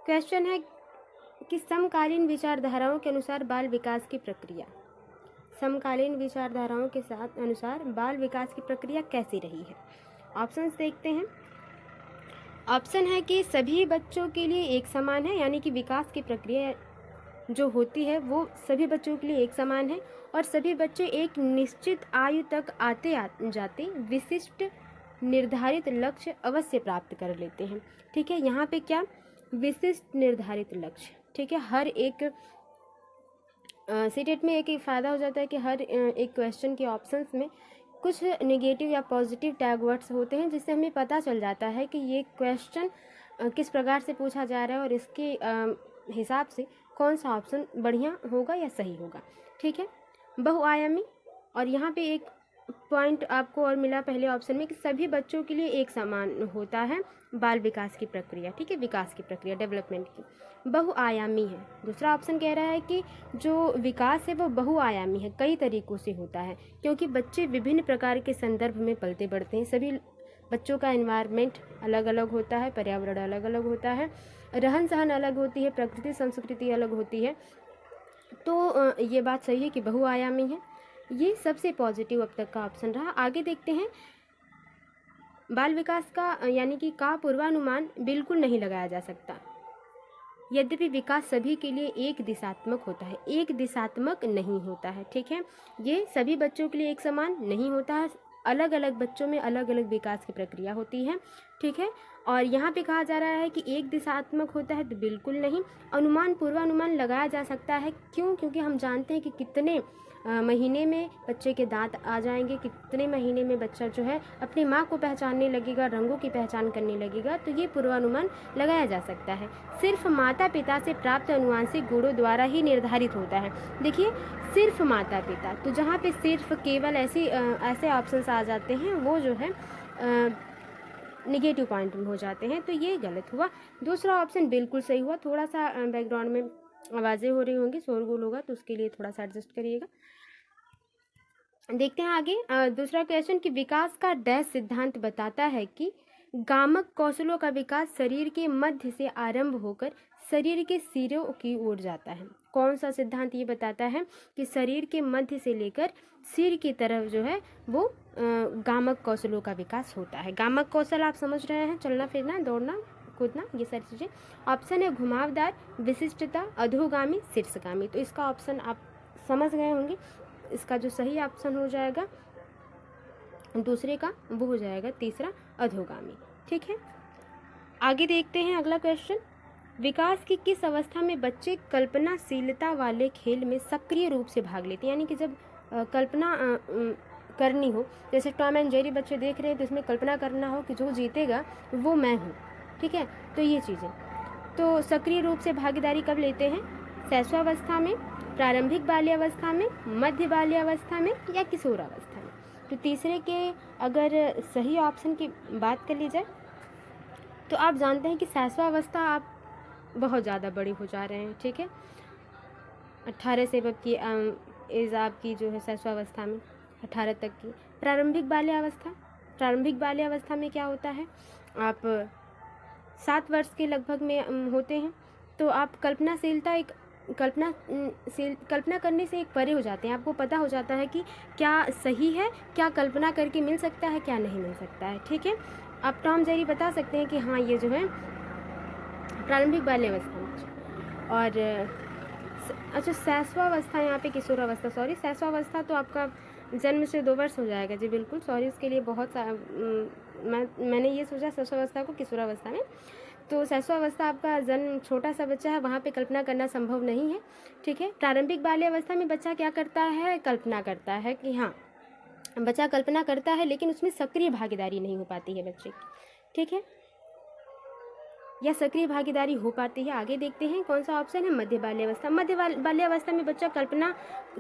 Question है कि समकालीन विचारधाराओं के अनुसार बाल विकास की प्रक्रिया, समकालीन विचारधाराओं के साथ अनुसार बाल विकास की प्रक्रिया कैसी रही है। ऑप्शंस देखते हैं। ऑप्शन है कि सभी बच्चों के लिए एक समान है, यानी कि विकास की प्रक्रिया जो होती है वो सभी बच्चों के लिए एक समान है और सभी बच्चे एक निश्चित आयु तक आते जाते विशिष्ट निर्धारित लक्ष्य अवश्य प्राप्त कर लेते हैं। ठीक है, यहाँ पे क्या विशिष्ट निर्धारित लक्ष्य। ठीक है, हर एक सीटेट में एक फ़ायदा हो जाता है कि हर एक क्वेश्चन के ऑप्शंस में कुछ नेगेटिव या पॉजिटिव टैग वर्ड्स होते हैं, जिससे हमें पता चल जाता है कि ये क्वेश्चन किस प्रकार से पूछा जा रहा है और इसके हिसाब से कौन सा ऑप्शन बढ़िया होगा या सही होगा। ठीक है, बहुआयामी, और यहाँ पे एक पॉइंट आपको और मिला पहले ऑप्शन में कि सभी बच्चों के लिए एक समान होता है बाल विकास की प्रक्रिया। ठीक है, विकास की प्रक्रिया डेवलपमेंट की बहुआयामी है। दूसरा ऑप्शन कह रहा है कि जो विकास है वो बहुआयामी है, कई तरीकों से होता है, क्योंकि बच्चे विभिन्न प्रकार के संदर्भ में पलते बढ़ते हैं। सभी बच्चों का एनवायरनमेंट अलग अलग होता है, पर्यावरण अलग अलग होता है, रहन सहन अलग होती है, प्रकृति संस्कृति अलग होती है। तो ये बात सही है कि बहुआयामी है। ये सबसे पॉजिटिव अब तक का ऑप्शन रहा। आगे देखते हैं। बाल विकास का यानी कि का पूर्वानुमान बिल्कुल नहीं लगाया जा सकता, यद्यपि विकास सभी के लिए एक दिशात्मक होता है, एक दिशात्मक नहीं होता है। ठीक है, ये सभी बच्चों के लिए एक समान नहीं होता है, अलग अलग बच्चों में अलग अलग विकास की प्रक्रिया होती है। ठीक है, और यहाँ पे कहा जा रहा है कि एक दिशात्मक होता है, तो बिल्कुल नहीं। अनुमान पूर्वानुमान लगाया जा सकता है, क्यों? क्योंकि हम जानते हैं कि कितने महीने में बच्चे के दांत आ जाएंगे, कितने महीने में बच्चा जो है अपनी माँ को पहचानने लगेगा, रंगों की पहचान करने लगेगा, तो ये पूर्वानुमान लगाया जा सकता है। सिर्फ माता पिता से प्राप्त अनुवांशिक गुणों द्वारा ही निर्धारित होता है। देखिए, सिर्फ माता पिता, तो जहाँ पे सिर्फ केवल ऐसे ऑप्शंस आ जाते हैं वो जो है निगेटिव पॉइंट हो जाते हैं, तो ये गलत हुआ। दूसरा ऑप्शन बिल्कुल सही हुआ। थोड़ा सा बैकग्राउंड में आवाज़ें हो रही होंगी, शोरगुल होगा, तो उसके लिए थोड़ा सा एडजस्ट करिएगा। देखते हैं आगे। दूसरा क्वेश्चन कि विकास का डैश सिद्धांत बताता है कि गामक कौशलों का विकास शरीर के मध्य से आरंभ होकर शरीर के सिरों की ओर जाता है। कौन सा सिद्धांत ये बताता है कि शरीर के मध्य से लेकर सिर की तरफ जो है वो गामक कौशलों का विकास होता है। गामक कौशल आप समझ रहे हैं, चलना फिरना, दौड़ना, कूदना, ये सारी चीज़ें। ऑप्शन है घुमावदार, विशिष्टता, अधोगामी, शीर्षगामी। तो इसका ऑप्शन आप समझ गए होंगे। इसका जो सही ऑप्शन हो जाएगा दूसरे का, वो हो जाएगा तीसरा, अधोगामी। ठीक है, आगे देखते हैं अगला क्वेश्चन। विकास की किस अवस्था में बच्चे कल्पनाशीलता वाले खेल में सक्रिय रूप से भाग लेते हैं? यानी कि जब कल्पना करनी हो, जैसे टॉम एंड जेरी बच्चे देख रहे हैं, तो इसमें कल्पना करना हो कि जो जीतेगा वो मैं हूँ। ठीक है, तो ये चीज़ें, तो सक्रिय रूप से भागीदारी कब लेते हैं? शैशवावस्था में, प्रारंभिक बाल्यावस्था में, मध्य बाल्यावस्था में, या किशोरावस्था में। तो तीसरे के अगर सही ऑप्शन की बात कर ली जाए तो आप जानते हैं कि शैशवावस्था आप बहुत ज़्यादा बड़े हो जा रहे हैं। ठीक है, 18 से अब की एज आपकी जो है शैशवावस्था में 18 तक की। प्रारंभिक बाल्यावस्था, प्रारंभिक बाल्यावस्था में क्या होता है, आप 7 वर्ष के लगभग में होते हैं, तो आप कल्पना करने से एक परे हो जाते हैं। आपको पता हो जाता है कि क्या सही है, क्या कल्पना करके मिल सकता है, क्या नहीं मिल सकता है। ठीक है, आप टॉम जेरी बता सकते हैं कि हाँ ये जो है प्रारंभिक बाल्यावस्था में। और अच्छा, शैशवावस्था, यहाँ पे किशोरावस्था, सॉरी, शैशवावस्था तो आपका जन्म से 2 वर्ष हो जाएगा। जी बिल्कुल, सॉरी इसके लिए बहुत मैंने ये सोचा शैशवावस्था को किशोरावस्था में। तो शैशवावस्था आपका जन्म, छोटा सा बच्चा है, वहाँ पे कल्पना करना संभव नहीं है। ठीक है, प्रारंभिक बाल्यावस्था में बच्चा क्या करता है, कल्पना करता है कि हाँ, बच्चा कल्पना करता है, लेकिन उसमें सक्रिय भागीदारी नहीं हो पाती है बच्चे की। ठीक है, या सक्रिय भागीदारी हो पाती है। आगे देखते हैं कौन सा ऑप्शन है, मध्य बाल्यावस्था। मध्य बाल्यावस्था में बच्चा कल्पना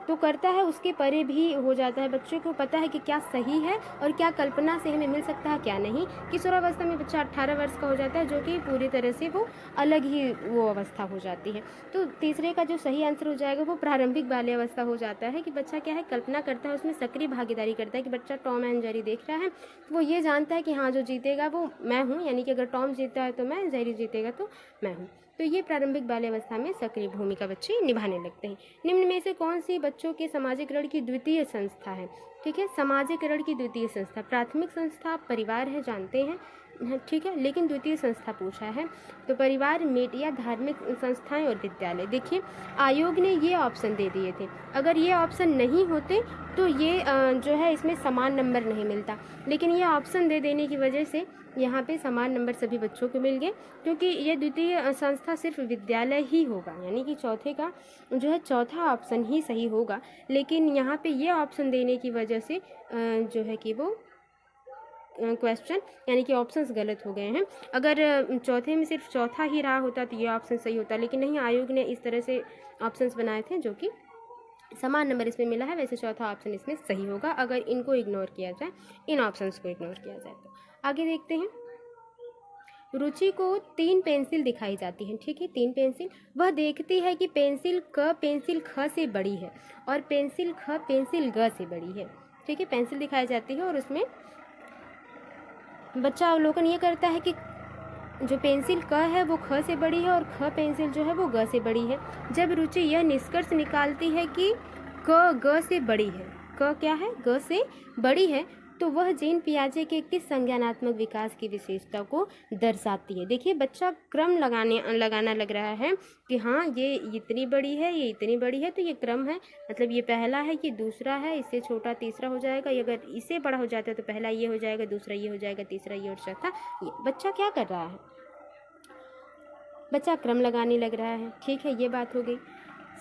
तो करता है, उसके परे भी हो जाता है। बच्चे को पता है कि क्या सही है और क्या कल्पना से हमें मिल सकता है, क्या नहीं। किशोरावस्था में बच्चा 18 वर्ष का हो जाता है, जो कि पूरी तरह से वो अलग ही वो अवस्था हो जाती है। तो तीसरे का जो सही आंसर हो जाएगा वो प्रारंभिक बाल्यावस्था हो जाता है, कि बच्चा क्या है, कल्पना करता है, उसमें सक्रिय भागीदारी करता है। कि बच्चा टॉम एंड जेरी देख रहा है, तो वो ये जानता है कि हाँ जो जीतेगा वो मैं हूँ, यानी कि अगर टॉम जीतता है तो मैं, जेरी जीतेगा तो मैं हूँ। तो ये प्रारंभिक बाल्यावस्था में सक्रिय भूमिका बच्चे निभाने लगते हैं। निम्न में से कौन सी बच्चों के सामाजिकरण की द्वितीय संस्था है? ठीक है, सामाजिकरण की द्वितीय संस्था, प्राथमिक संस्था परिवार है, जानते हैं, ठीक है, लेकिन द्वितीय संस्था पूछा है तो परिवार, मीडिया, धार्मिक संस्थाएं और विद्यालय। देखिए आयोग ने ये ऑप्शन दे दिए थे, अगर ये ऑप्शन नहीं होते तो ये जो है इसमें समान नंबर नहीं मिलता, लेकिन ये ऑप्शन दे देने की वजह से यहाँ पे समान नंबर सभी बच्चों को मिल गए, क्योंकि ये द्वितीय संस्था सिर्फ विद्यालय ही होगा, यानी कि चौथे का जो है चौथा ऑप्शन ही सही होगा। लेकिन यहाँ पे ये ऑप्शन देने की वजह से जो है कि वो क्वेश्चन यानी कि ऑप्शंस गलत हो गए हैं। अगर चौथे में सिर्फ चौथा ही रहा होता तो ये ऑप्शन सही होता, लेकिन नहीं, आयोग ने इस तरह से ऑप्शंस बनाए थे जो कि समान नंबर इसमें मिला है, वैसे चौथा ऑप्शन इसमें सही होगा अगर इनको इग्नोर किया जाए, इन ऑप्शंस को इग्नोर किया जाए तो। आगे देखते हैं, रुचि को 3 पेंसिल दिखाई जाती हैं, ठीक है, 3 पेंसिल। वह देखती है कि पेंसिल क पेंसिल ख से बड़ी है और पेंसिल ख पेंसिल ग से बड़ी है, ठीक है, पेंसिल दिखाई जाती है और उसमें बच्चा अवलोकन ये करता है कि जो पेंसिल क है वो ख से बड़ी है और ख पेंसिल जो है वो ग से बड़ी है। जब रुचि यह निष्कर्ष निकालती है कि क ग से बड़ी है, क क्या है, ग से बड़ी है, तो वह जीन पियाजे के किस संज्ञानात्मक विकास की विशेषता को दर्शाती है? देखिए बच्चा क्रम लगाना लग रहा है कि हाँ ये इतनी बड़ी है, ये इतनी बड़ी है, तो ये क्रम है, मतलब ये पहला है, ये दूसरा है, इससे छोटा तीसरा हो जाएगा, अगर इससे बड़ा हो जाता है तो पहला ये हो जाएगा, दूसरा ये हो जाएगा, तीसरा ये और चौथा ये। बच्चा क्या कर रहा है? बच्चा क्रम लगाने लग रहा है, ठीक है, ये बात हो गई।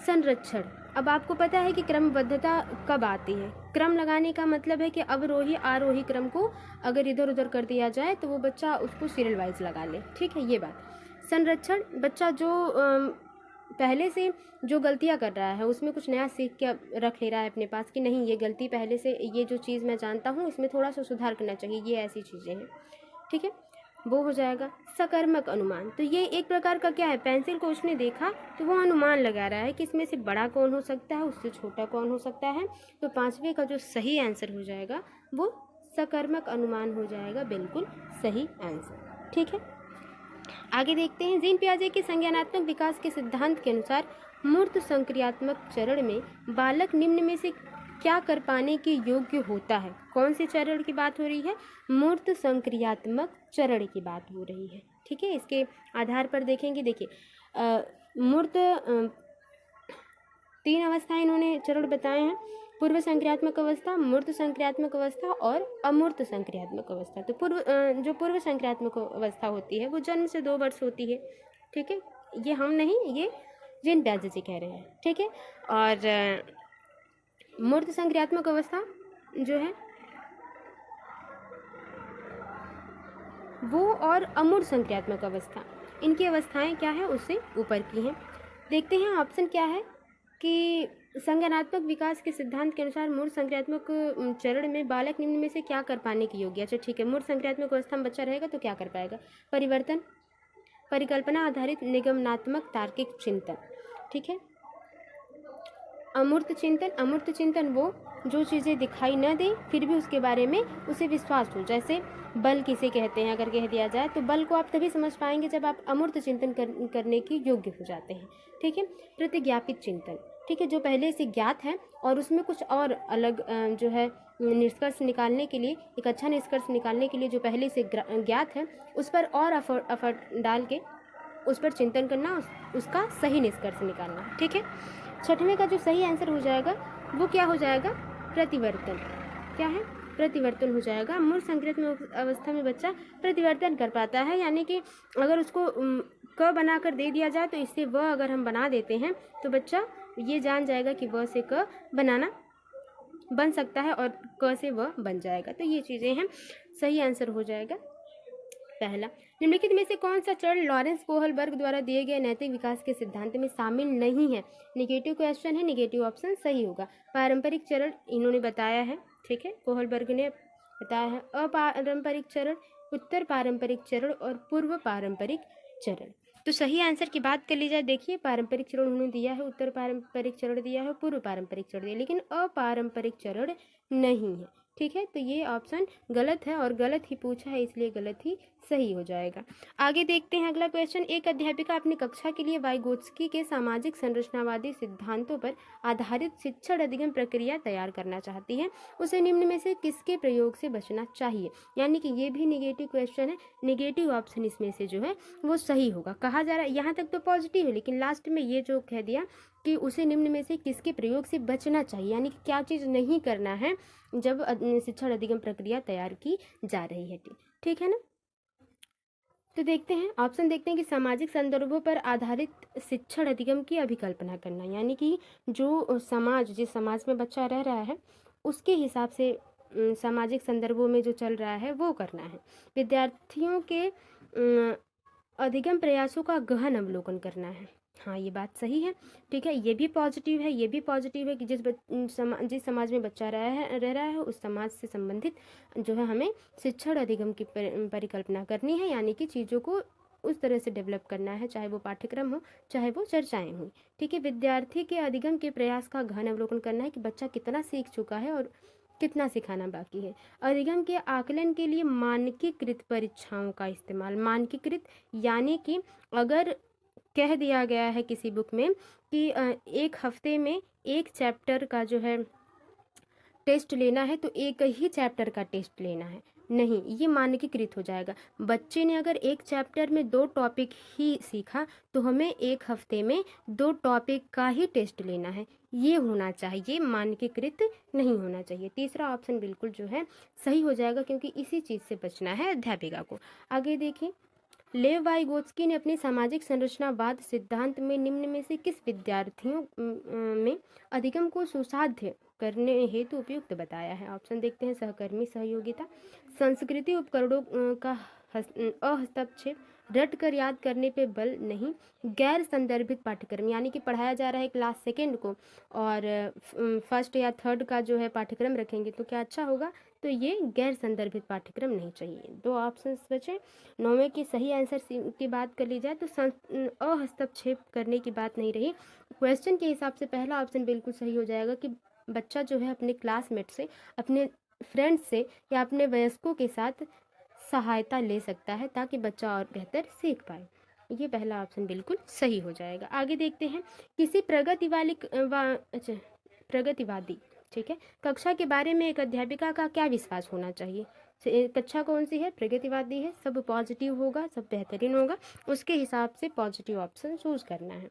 संरक्षण, अब आपको पता है कि क्रमबद्धता कब आती है? क्रम लगाने का मतलब है कि अवरोही आरोही क्रम को अगर इधर उधर कर दिया जाए तो वो बच्चा उसको सीरियल वाइज लगा ले, ठीक है, ये बात। संरक्षण, बच्चा जो पहले से जो गलतियां कर रहा है उसमें कुछ नया सीख के रख ले रहा है अपने पास कि नहीं ये गलती पहले से, ये जो चीज़ मैं जानता हूँ इसमें थोड़ा सा सुधार करना चाहिए, ये ऐसी चीज़ें हैं, ठीक है, वो हो जाएगा। सकर्मक अनुमान, तो ये एक प्रकार का क्या है, पेंसिल को उसने देखा तो वो अनुमान लगा रहा है कि इसमें से बड़ा कौन हो सकता है, उससे छोटा कौन हो सकता है, तो 5वें का जो सही आंसर हो जाएगा वो सकर्मक अनुमान हो जाएगा, बिल्कुल सही आंसर, ठीक है। आगे देखते हैं, जीन पियाजे के संज्ञानात्मक विकास के सिद्धांत के अनुसार मूर्त संक्रियात्मक चरण में बालक निम्न में से क्या कर पाने के योग्य होता है? कौन से चरण की बात हो रही है? मूर्त संक्रियात्मक चरण की बात हो रही है, ठीक है। इसके आधार पर देखेंगे, देखिए मूर्त 3 अवस्थाएं इन्होंने चरण बताए हैं, पूर्व संक्रियात्मक अवस्था, मूर्त संक्रियात्मक अवस्था और अमूर्त संक्रियात्मक अवस्था। तो जो पूर्व संक्रियात्मक अवस्था होती है वो जन्म से 2 वर्ष होती है, ठीक है, ये हम नहीं, ये जीन पियाजे जी कह रहे हैं, ठीक है। और मूर्त संक्रियात्मक अवस्था जो है वो और अमूर्त संक्रियात्मक अवस्था, इनकी अवस्थाएं क्या है उससे ऊपर की हैं। देखते हैं ऑप्शन क्या है कि संज्ञानात्मक विकास के सिद्धांत के अनुसार मूर्त संक्रियात्मक चरण में बालक निम्न में से क्या कर पाने की योग्य। अच्छा ठीक है, मूर्त संक्रियात्मक अवस्था में बच्चा रहेगा तो क्या कर पाएगा? परिवर्तन, परिकल्पना आधारित निगमनात्मक तार्किक चिंतन, ठीक है। अमूर्त चिंतन, अमूर्त चिंतन वो जो चीज़ें दिखाई न दें फिर भी उसके बारे में उसे विश्वास हो, जैसे बल किसे कहते हैं अगर कह दिया जाए तो बल को आप तभी समझ पाएंगे जब आप अमूर्त चिंतन करने की योग्य हो जाते हैं, ठीक है। प्रतिज्ञापित चिंतन, ठीक है, जो पहले से ज्ञात है और उसमें कुछ और अलग जो है निष्कर्ष निकालने के लिए, एक अच्छा निष्कर्ष निकालने के लिए जो पहले से ज्ञात है उस पर और एफर्ट डाल के उस पर चिंतन करना, उसका सही निष्कर्ष निकालना, ठीक है। 6वें का जो सही आंसर हो जाएगा वो क्या हो जाएगा? प्रतिवर्तन, क्या है? प्रतिवर्तन हो जाएगा। मूर्त संक्रियात्मक अवस्था में बच्चा प्रतिवर्तन कर पाता है, यानी कि अगर उसको क बना कर दे दिया जाए तो इससे व अगर हम बना देते हैं तो बच्चा ये जान जाएगा कि व से क बनाना बन सकता है और क से व बन जाएगा। तो ये चीज़ें हैं, सही आंसर हो जाएगा पहला। निम्नलिखित में से कौन सा चरण लॉरेंस कोहलबर्ग द्वारा दिए गए नैतिक विकास के सिद्धांत में शामिल नहीं है? निगेटिव क्वेश्चन है, निगेटिव ऑप्शन सही होगा। पारंपरिक चरण इन्होंने बताया है, ठीक है, कोहलबर्ग ने बताया है। अपारंपरिक चरण, उत्तर पारंपरिक चरण और पूर्व पारंपरिक चरण। तो सही आंसर की बात कर ली जाए, देखिए पारंपरिक चरण उन्होंने दिया है, उत्तर पारंपरिक चरण दिया है, पूर्व पारंपरिक चरण दिया, लेकिन अपारंपरिक चरण नहीं है, ठीक है, तो ये ऑप्शन गलत है और गलत ही पूछा है, इसलिए गलत ही सही हो जाएगा। आगे देखते हैं अगला क्वेश्चन। एक अध्यापिका अपनी कक्षा के लिए वाइगोत्स्की के सामाजिक संरचनावादी सिद्धांतों पर आधारित शिक्षण अधिगम प्रक्रिया तैयार करना चाहती है। उसे निम्न में से किसके प्रयोग से बचना चाहिए? यानी कि ये भी निगेटिव क्वेश्चन है, निगेटिव ऑप्शन इसमें से जो है वो सही होगा। कहा जा रहा है यहाँ तक तो पॉजिटिव है, लेकिन लास्ट में ये जो कह दिया कि उसे निम्न में से किसके प्रयोग से बचना चाहिए, यानी कि क्या चीज़ नहीं करना है जब शिक्षण अधिगम प्रक्रिया तैयार की जा रही है। ठीक है ना। तो देखते हैं ऑप्शन, देखते हैं कि सामाजिक संदर्भों पर आधारित शिक्षण अधिगम की अभिकल्पना करना, यानी कि जो समाज, जिस समाज में बच्चा रह रहा है उसके हिसाब से सामाजिक संदर्भों में जो चल रहा है वो करना है। विद्यार्थियों के अधिगम प्रयासों का गहन अवलोकन करना है। हाँ, ये बात सही है। ठीक है, ये भी पॉजिटिव है, ये भी पॉजिटिव है कि जिस समाज में बच्चा रह रहा है उस समाज से संबंधित जो है हमें शिक्षण अधिगम की परिकल्पना करनी है, यानी कि चीज़ों को उस तरह से डेवलप करना है, चाहे वो पाठ्यक्रम हो चाहे वो चर्चाएं हुई। ठीक है, विद्यार्थी के अधिगम के प्रयास का गहन अवलोकन करना है कि बच्चा कितना सीख चुका है और कितना सिखाना बाकी है। अधिगम के आकलन के लिए मानकीकृत परीक्षाओं का इस्तेमाल। मानकीकृत यानी कि अगर कह दिया गया है किसी बुक में कि एक हफ्ते में एक चैप्टर का जो है टेस्ट लेना है तो एक ही चैप्टर का टेस्ट लेना है, नहीं, ये मानकीकृत हो जाएगा। बच्चे ने अगर एक चैप्टर में 2 टॉपिक ही सीखा तो हमें एक हफ्ते में 2 टॉपिक का ही टेस्ट लेना है, ये होना चाहिए, मानकीकृत नहीं होना चाहिए। तीसरा ऑप्शन बिल्कुल जो है सही हो जाएगा, क्योंकि इसी चीज़ से बचना है अध्यापिका को। आगे देखिए, लेव वाइगोत्स्की ने अपने सामाजिक संरचनावाद सिद्धांत में निम्न में से किस विद्यार्थियों में अधिगम को सुसाध्य करने हेतु उपयुक्त बताया है? ऑप्शन देखते हैं। सहकर्मी सहयोगिता, संस्कृति उपकरणों का हस्तक्षेप, रट कर याद करने पे बल नहीं, गैर संदर्भित पाठ्यक्रम, यानी कि पढ़ाया जा रहा है क्लास सेकेंड को और फर्स्ट या थर्ड का जो है पाठ्यक्रम रखेंगे तो क्या अच्छा होगा? तो ये गैर संदर्भित पाठ्यक्रम नहीं चाहिए। 2 ऑप्शंस बचे। 9वें की सही आंसर की बात कर ली जाए तो हस्तक्षेप करने की बात नहीं रही। क्वेश्चन के हिसाब से पहला ऑप्शन बिल्कुल सही हो जाएगा कि बच्चा जो है अपने क्लासमेट से, अपने फ्रेंड्स से या अपने वयस्कों के साथ सहायता ले सकता है ताकि बच्चा और बेहतर सीख पाए। ये पहला ऑप्शन बिल्कुल सही हो जाएगा। आगे देखते हैं, किसी प्रगतिवादी, ठीक है, कक्षा के बारे में एक अध्यापिका का क्या विश्वास होना चाहिए? कक्षा कौन सी है? प्रगतिवादी है, सब पॉजिटिव होगा, सब बेहतरीन होगा, उसके हिसाब से पॉजिटिव ऑप्शन चूज करना है।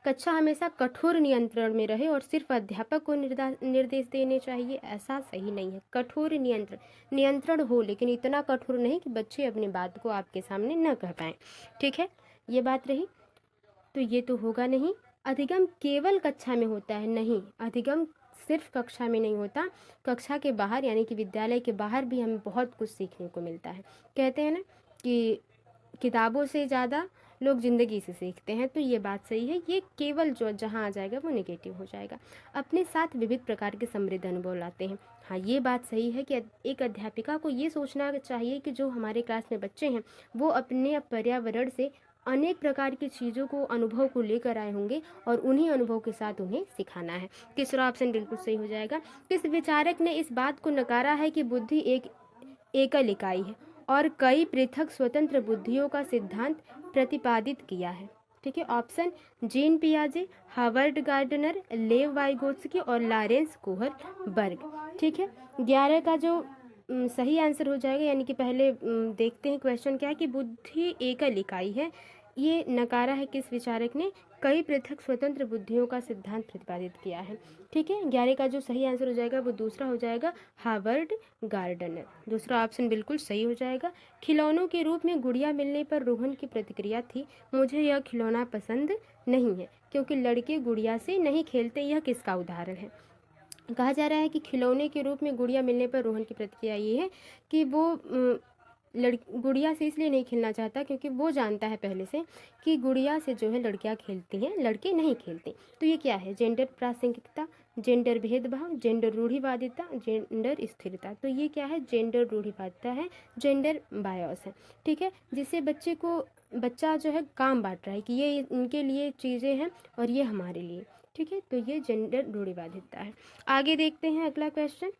कक्षा हमेशा कठोर नियंत्रण में रहे और सिर्फ अध्यापक को निर्देश देने चाहिए, ऐसा सही नहीं है। कठोर नियंत्रण हो, लेकिन इतना कठोर नहीं कि बच्चे अपनी बात को आपके सामने न कह पाएं। ठीक है, ये बात रही, तो ये तो होगा नहीं। अधिगम केवल कक्षा में होता है? नहीं, अधिगम सिर्फ कक्षा में नहीं होता, कक्षा के बाहर यानी कि विद्यालय के बाहर भी हमें बहुत कुछ सीखने को मिलता है। कहते हैं ना कि किताबों से ज़्यादा लोग ज़िंदगी से सीखते हैं, तो ये बात सही है। ये केवल जो जहाँ आ जाएगा वो नेगेटिव हो जाएगा। अपने साथ विविध प्रकार के समृद्ध अनुभव लाते हैं। हाँ, ये बात सही है कि एक अध्यापिका को ये सोचना चाहिए कि जो हमारे क्लास में बच्चे हैं वो अपने पर्यावरण से अनेक प्रकार की चीज़ों को, अनुभव को लेकर आए होंगे और उन्हीं अनुभव के साथ उन्हें सिखाना है। तीसरा ऑप्शन बिल्कुल सही हो जाएगा। किस विचारक ने इस बात को नकारा है कि बुद्धि एक एकल इकाई है और कई पृथक स्वतंत्र बुद्धियों का सिद्धांत प्रतिपादित किया है? ठीक है, ऑप्शन जीन पियाजे, हार्वर्ड गार्डनर, लेव वाइगोत्स्की और लॉरेंस कोहलबर्ग। ठीक है, 11 का जो सही आंसर हो जाएगा, यानी कि पहले देखते हैं क्वेश्चन क्या है कि बुद्धि एकल इकाई है, ये नकारा है किस विचारक ने? कई पृथक स्वतंत्र बुद्धियों का सिद्धांत प्रतिपादित किया है। ठीक है, 11 का जो सही आंसर हो जाएगा वो दूसरा हो जाएगा, हार्वर्ड गार्डनर। दूसरा ऑप्शन बिल्कुल सही हो जाएगा। खिलौनों के रूप में गुड़िया मिलने पर रोहन की प्रतिक्रिया थी, मुझे यह खिलौना पसंद नहीं है क्योंकि लड़के गुड़िया से नहीं खेलते। यह किसका उदाहरण है? कहा जा रहा है कि खिलौने के रूप में गुड़िया मिलने पर रोहन की प्रतिक्रिया ये है कि वो गुड़िया से इसलिए नहीं खेलना चाहता क्योंकि वो जानता है पहले से कि गुड़िया से जो है लड़कियां खेलती हैं, लड़के नहीं खेलते। तो ये क्या है? जेंडर प्रासंगिकता, जेंडर भेदभाव, जेंडर रूढ़िवादिता, जेंडर स्थिरता। तो ये क्या है? जेंडर रूढ़िवादिता है, जेंडर बायस है। ठीक है, जिससे बच्चा जो है काम बांट रहा है कि ये इनके लिए चीज़ें हैं और ये हमारे लिए। ठीक है, तो ये जेंडर रूढ़िवादिता है। आगे देखते हैं अगला क्वेश्चन।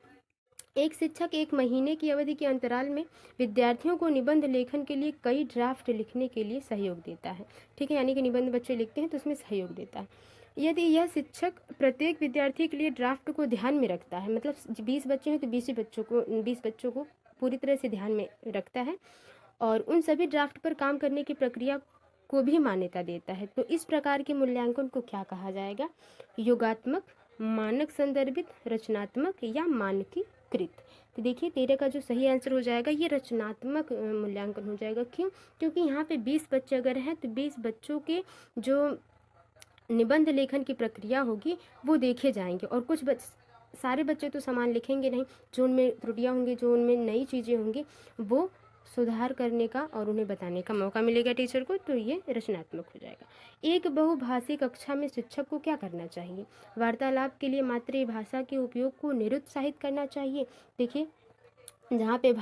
एक शिक्षक एक महीने की अवधि के अंतराल में विद्यार्थियों को निबंध लेखन के लिए कई ड्राफ्ट लिखने के लिए सहयोग देता है। ठीक है, यानी कि निबंध बच्चे लिखते हैं तो उसमें सहयोग देता है। यदि यह शिक्षक प्रत्येक विद्यार्थी के लिए ड्राफ्ट को ध्यान में रखता है, मतलब 20 बच्चे हैं तो 20 बच्चों को पूरी तरह से ध्यान में रखता है और उन सभी ड्राफ्ट पर काम करने की प्रक्रिया को भी मान्यता देता है, तो इस प्रकार के मूल्यांकन को क्या कहा जाएगा? योगात्मक, मानक संदर्भित, रचनात्मक या मानकीकृत। तो देखिए 13 का जो सही आंसर हो जाएगा ये रचनात्मक मूल्यांकन हो जाएगा। क्यों? क्योंकि यहाँ पे 20 बच्चे अगर हैं तो 20 बच्चों के जो निबंध लेखन की प्रक्रिया होगी वो देखे जाएंगे और सारे बच्चे तो समान लिखेंगे नहीं, जो उनमें त्रुटियां होंगी, जो उनमें नई चीज़ें होंगी वो सुधार करने का और उन्हें बताने का मौका मिलेगा टीचर को, तो ये रचनात्मक हो जाएगा। एक बहुभाषी कक्षा में शिक्षक को क्या करना चाहिए? वार्तालाप के लिए मातृभाषा के उपयोग को निरुत्साहित करना चाहिए। देखिए जहाँ पे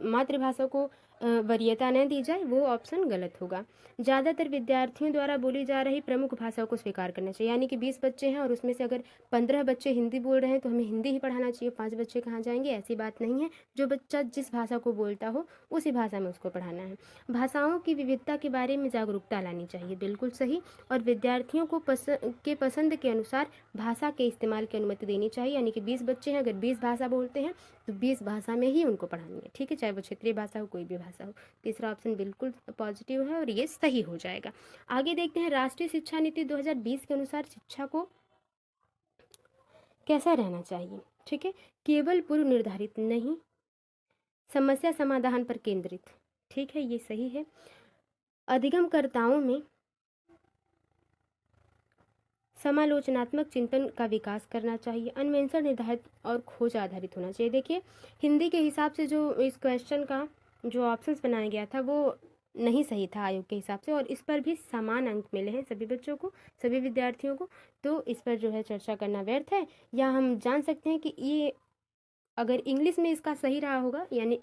मातृभाषा को वरीयता न दी जाए वो ऑप्शन गलत होगा। ज़्यादातर विद्यार्थियों द्वारा बोली जा रही प्रमुख भाषाओं को स्वीकार करना चाहिए, यानी कि 20 बच्चे हैं और उसमें से अगर 15 बच्चे हिंदी बोल रहे हैं तो हमें हिंदी ही पढ़ाना चाहिए, 5 बच्चे कहाँ जाएंगे? ऐसी बात नहीं है। जो बच्चा जिस भाषा को बोलता हो उसी भाषा में उसको पढ़ाना है। भाषाओं की विविधता के बारे में जागरूकता लानी चाहिए, बिल्कुल सही। और विद्यार्थियों को पसंद के अनुसार भाषा के इस्तेमाल की अनुमति देनी चाहिए, यानी कि 20 बच्चे हैं, अगर 20 भाषा बोलते हैं तो 20 भाषा में ही उनको पढ़ानी है। ठीक है, चाहे वो क्षेत्रीय भाषा हो, कोई भी भाषा हो। तीसरा ऑप्शन बिल्कुल पॉजिटिव है और ये सही हो जाएगा। आगे देखते हैं, राष्ट्रीय शिक्षा नीति 2020 के अनुसार शिक्षा को कैसा रहना चाहिए? ठीक है, केवल पूर्व निर्धारित नहीं, समस्या समाधान पर केंद्रित। ठीक है, ये सही है। अधिगमकर्ताओं में समालोचनात्मक चिंतन का विकास करना चाहिए, अन्वेषण निर्धारित और खोज आधारित होना चाहिए। देखिए हिंदी के हिसाब से जो इस क्वेश्चन का जो ऑप्शंस बनाया गया था वो नहीं सही था आयोग के हिसाब से, और इस पर भी समान अंक मिले हैं सभी बच्चों को, सभी विद्यार्थियों को, तो इस पर जो है चर्चा करना व्यर्थ है। या हम जान सकते हैं कि ये अगर इंग्लिश में इसका सही रहा होगा, यानी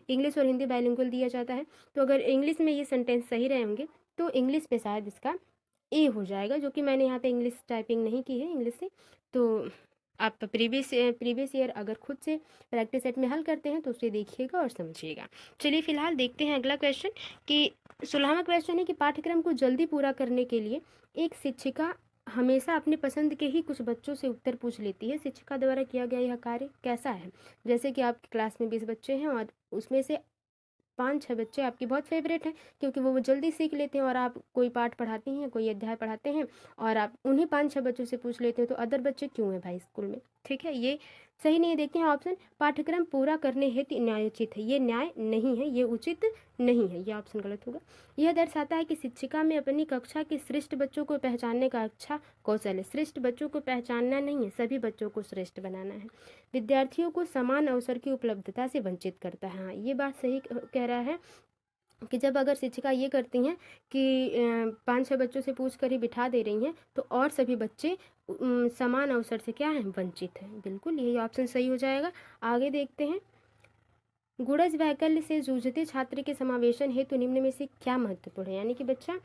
इंग्लिश और हिंदी बाइलिंगुअल दिया जाता है, तो अगर इंग्लिश में ये सेंटेंस सही रहे होंगे तो इंग्लिश पे शायद इसका ए हो जाएगा, जो कि मैंने यहाँ पे इंग्लिश टाइपिंग नहीं की है इंग्लिश से। तो आप प्रीवियस ईयर अगर खुद से प्रैक्टिस सेट में हल करते हैं तो उसे देखिएगा और समझिएगा। चलिए फिलहाल देखते हैं अगला क्वेश्चन, कि 16वां क्वेश्चन है कि पाठ्यक्रम को जल्दी पूरा करने के लिए एक शिक्षिका हमेशा अपने पसंद के ही कुछ बच्चों से उत्तर पूछ लेती है। शिक्षिका द्वारा किया गया यह कार्य कैसा है? जैसे कि आपकी क्लास में 20 बच्चे हैं और उसमें से 5-6 बच्चे आपके बहुत फेवरेट हैं, क्योंकि वो जल्दी सीख लेते हैं, और आप कोई पाठ पढ़ाती हैं, कोई अध्याय पढ़ाते हैं और आप उन्हीं 5-6 बच्चों से पूछ लेते हैं, तो अदर बच्चे क्यों हैं भाई स्कूल में? ठीक है, ये सही नहीं है। देखते हैं ऑप्शन, पाठ्यक्रम पूरा करने हेतु न्यायोचित है, ये न्याय नहीं है, ये उचित नहीं है, ये ऑप्शन गलत होगा। यह दर्शाता है कि शिक्षिका में अपनी कक्षा के श्रेष्ठ बच्चों को पहचानने का अच्छा कौशल है। श्रेष्ठ बच्चों को पहचानना नहीं है, सभी बच्चों को श्रेष्ठ बनाना है। विद्यार्थियों को समान अवसर की उपलब्धता से वंचित करता है। हाँ, ये बात सही कह रहा है कि जब अगर शिक्षिका ये करती हैं कि 5-6 बच्चों से पूछ कर ही बिठा दे रही हैं तो और सभी बच्चे समान अवसर से क्या हैं? वंचित हैं। बिल्कुल यही ऑप्शन सही हो जाएगा। आगे देखते हैं, गुणज वैकल्य से जूझते छात्र के समावेशन हेतु निम्न में से क्या महत्वपूर्ण है? यानी कि बच्चा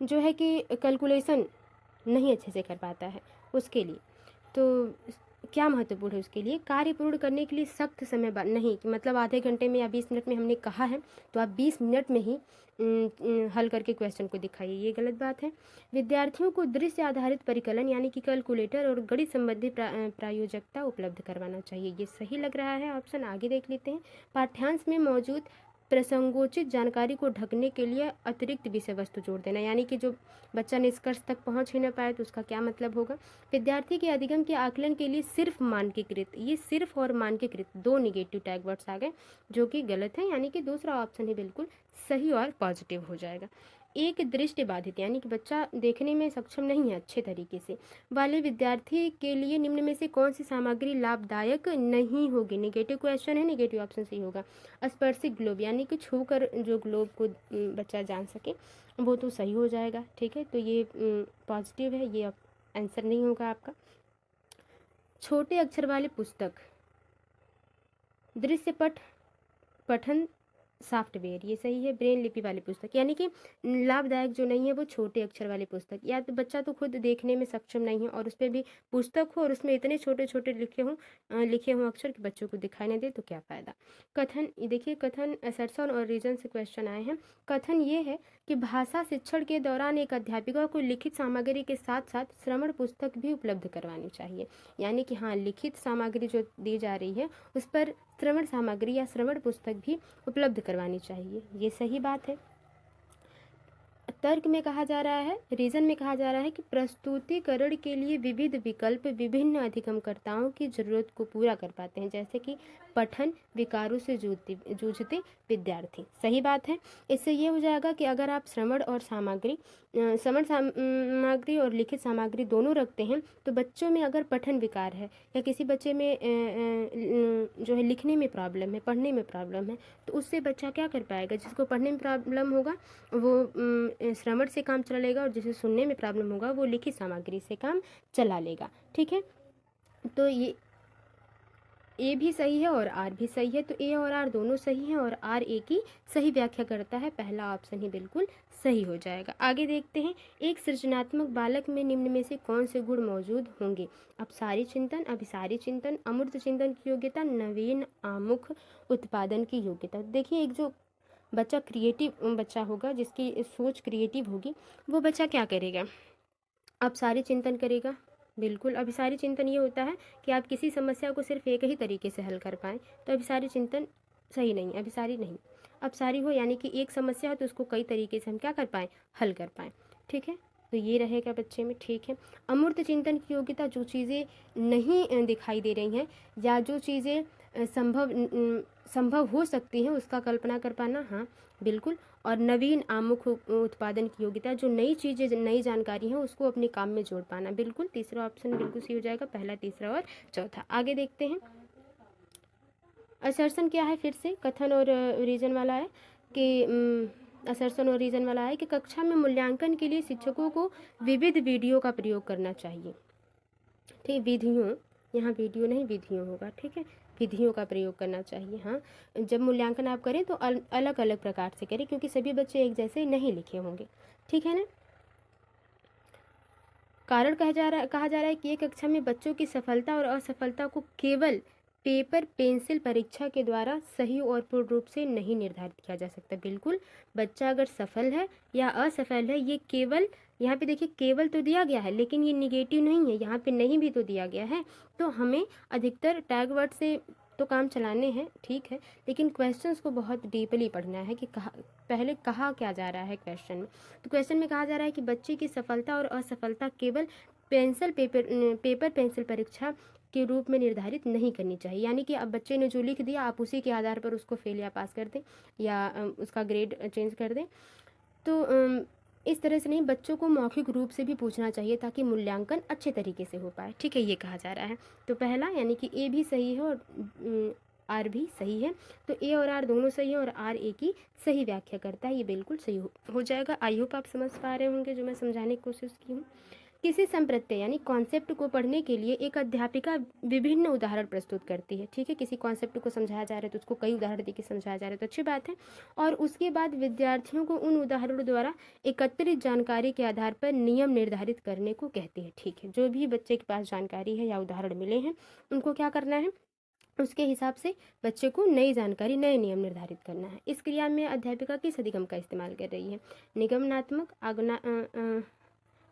जो है कि कैलकुलेशन नहीं अच्छे से कर पाता है, उसके लिए तो क्या महत्वपूर्ण है? उसके लिए कार्य पूर्ण करने के लिए सख्त समय नहीं, कि मतलब आधे घंटे में या 20 मिनट में हमने कहा है तो आप 20 मिनट में ही हल करके क्वेश्चन को दिखाइए, ये गलत बात है। विद्यार्थियों को दृश्य आधारित परिकलन यानी कि कैलकुलेटर और गणित संबंधी प्रायोजकता उपलब्ध करवाना चाहिए, ये सही लग रहा है ऑप्शन। आगे देख लेते हैं, पाठ्यांश में मौजूद प्रसंगोचित जानकारी को ढकने के लिए अतिरिक्त विषय वस्तु जोड़ देना, यानी कि जो बच्चा निष्कर्ष तक पहुंच ही न पाए तो उसका क्या मतलब होगा? विद्यार्थी के अधिगम के आकलन के लिए सिर्फ मानकीकृत, ये सिर्फ और मानकीकृत दो निगेटिव टैग वर्ड्स आ गए जो कि गलत है, यानी कि दूसरा ऑप्शन ही बिल्कुल सही और पॉजिटिव हो जाएगा। एक दृष्टि बाधित यानी कि बच्चा देखने में सक्षम नहीं है अच्छे तरीके से वाले विद्यार्थी के लिए निम्न में से कौन सी सामग्री लाभदायक नहीं होगी? निगेटिव क्वेश्चन है, निगेटिव ऑप्शन सही होगा। स्पर्शिक ग्लोब यानी कि छूकर जो ग्लोब को बच्चा जान सके वो तो सही हो जाएगा। ठीक है, तो ये पॉजिटिव है, ये आंसर नहीं होगा आपका। छोटे अक्षर वाले पुस्तक दृश्य पठन सॉफ्टवेयर, ये सही है। ब्रेन लिपि वाली पुस्तक यानी कि लाभदायक जो नहीं है वो छोटे अक्षर वाली पुस्तक, या तो बच्चा तो खुद देखने में सक्षम नहीं है और उस पर भी पुस्तक हो और उसमें इतने छोटे छोटे लिखे हों अक्षर कि बच्चों को दिखाई नहीं दे तो क्या फ़ायदा। कथन, ये देखिए कथन असर्सन और रीजन से क्वेश्चन आए हैं। कथन ये है कि भाषा शिक्षण के दौरान एक अध्यापिका को लिखित सामग्री के साथ साथ श्रवण पुस्तक भी उपलब्ध करवानी चाहिए। यानी कि हाँ, लिखित सामग्री जो दी जा रही है उस पर श्रवण सामग्री या श्रवण पुस्तक भी उपलब्ध करवानी चाहिए, ये सही बात है। तर्क में कहा जा रहा है, रीजन में कहा जा रहा है कि प्रस्तुतिकरण के लिए विविध विकल्प विभिन्न अधिगमकर्ताओं की जरूरत को पूरा कर पाते हैं, जैसे कि पठन विकारों से जूझते विद्यार्थी। सही बात है। इससे ये हो जाएगा कि अगर आप श्रवण सामग्री और लिखित सामग्री दोनों रखते हैं तो बच्चों में अगर पठन विकार है या किसी बच्चे में जो है लिखने में प्रॉब्लम है, पढ़ने में प्रॉब्लम है, तो उससे बच्चा क्या कर पाएगा? जिसको पढ़ने में प्रॉब्लम होगा वो श्रवण से काम चला लेगा और जिसे सुनने में प्रॉब्लम होगा वो लिखित सामग्री से काम चला लेगा। ठीक है, तो ये ए भी सही है और आर भी सही है, तो ए और आर दोनों सही हैं और आर ए की सही व्याख्या करता है। पहला ऑप्शन ही बिल्कुल सही हो जाएगा। आगे देखते हैं, एक सृजनात्मक बालक में निम्न में से कौन से गुण मौजूद होंगे? अपसारी चिंतन, अभिसारी चिंतन, अमूर्त चिंतन की योग्यता, नवीन आमुख उत्पादन की योग्यता। देखिए, एक जो बच्चा क्रिएटिव बच्चा होगा, जिसकी सोच क्रिएटिव होगी, वो बच्चा क्या करेगा? अपसारी चिंतन करेगा। बिल्कुल, अभिसारी चिंतन ये होता है कि आप किसी समस्या को सिर्फ एक ही तरीके से हल कर पाएँ, तो अभिसारी चिंतन सही नहीं, अभिसारी नहीं। अपसारी हो यानी कि एक समस्या है तो उसको कई तरीके से हम क्या कर पाएँ? हल कर पाएँ। ठीक है, तो ये रहेगा बच्चे में। ठीक है, अमूर्त चिंतन की योग्यता, जो चीज़ें नहीं दिखाई दे रही हैं या जो चीज़ें संभव हो सकती हैं उसका कल्पना कर पाना। हाँ बिल्कुल। और नवीन आमुख उत्पादन की योग्यता, जो नई चीज़ें, नई जानकारी है उसको अपने काम में जोड़ पाना। बिल्कुल, तीसरा ऑप्शन बिल्कुल सही हो जाएगा, पहला, तीसरा और चौथा। आगे देखते हैं, असर्सन क्या है? फिर से कथन और रीजन वाला है कि असर्सन और रीजन वाला है कि कक्षा में मूल्यांकन के लिए शिक्षकों को विविध विधियों का प्रयोग करना चाहिए। ठीक, विधियों, यहाँ वीडियो नहीं विधियों होगा। ठीक है, विधियों का प्रयोग करना चाहिए। हाँ, जब मूल्यांकन आप करें तो अलग अलग प्रकार से करें, क्योंकि सभी बच्चे एक जैसे नहीं लिखे होंगे। ठीक है ना। कारण कहा जा रहा है कि एक कक्षा में बच्चों की सफलता और असफलता को केवल पेपर पेंसिल परीक्षा के द्वारा सही और पूर्ण रूप से नहीं निर्धारित किया जा सकता। बिल्कुल, बच्चा अगर सफल है या असफल है, ये केवल, यहाँ पे देखिए केवल तो दिया गया है लेकिन ये निगेटिव नहीं है, यहाँ पे नहीं भी तो दिया गया है। तो हमें अधिकतर टैग वर्ड से तो काम चलाने हैं, ठीक है, लेकिन क्वेश्चंस को बहुत डीपली पढ़ना है कि पहले कहा क्या जा रहा है क्वेश्चन में। तो क्वेश्चन में कहा जा रहा है कि बच्चे की सफलता और असफलता केवल पेपर पेंसिल परीक्षा के रूप में निर्धारित नहीं करनी चाहिए। यानी कि अब बच्चे ने जो लिख दिया आप उसी के आधार पर उसको फेल या पास कर दें या उसका ग्रेड चेंज कर दें। तो इस तरह से नहीं, बच्चों को मौखिक रूप से भी पूछना चाहिए ताकि मूल्यांकन अच्छे तरीके से हो पाए। ठीक है, ये कहा जा रहा है। तो पहला यानी कि ए भी सही है और आर भी सही है, तो ए और आर दोनों सही है और आर ए की सही व्याख्या करता है, ये बिल्कुल सही हो जाएगा। आई होप आप समझ पा रहे होंगे जो मैं समझाने की कोशिश की हूँ। किसी संप्रत्यय यानी कॉन्सेप्ट को पढ़ने के लिए एक अध्यापिका विभिन्न उदाहरण प्रस्तुत करती है। ठीक है, किसी कॉन्सेप्ट को समझाया जा रहा है तो उसको कई उदाहरण देकर समझाया जा रहा है तो अच्छी बात है, और उसके बाद विद्यार्थियों को उन उदाहरणों द्वारा एकत्रित जानकारी के आधार पर नियम निर्धारित करने को कहते हैं। ठीक है, जो भी बच्चे के पास जानकारी है या उदाहरण मिले हैं उनको क्या करना है, उसके हिसाब से बच्चे को नई जानकारी, नए नियम निर्धारित करना है। इस क्रिया में अध्यापिका किस अधिगम का इस्तेमाल कर रही है? निगमनात्मक,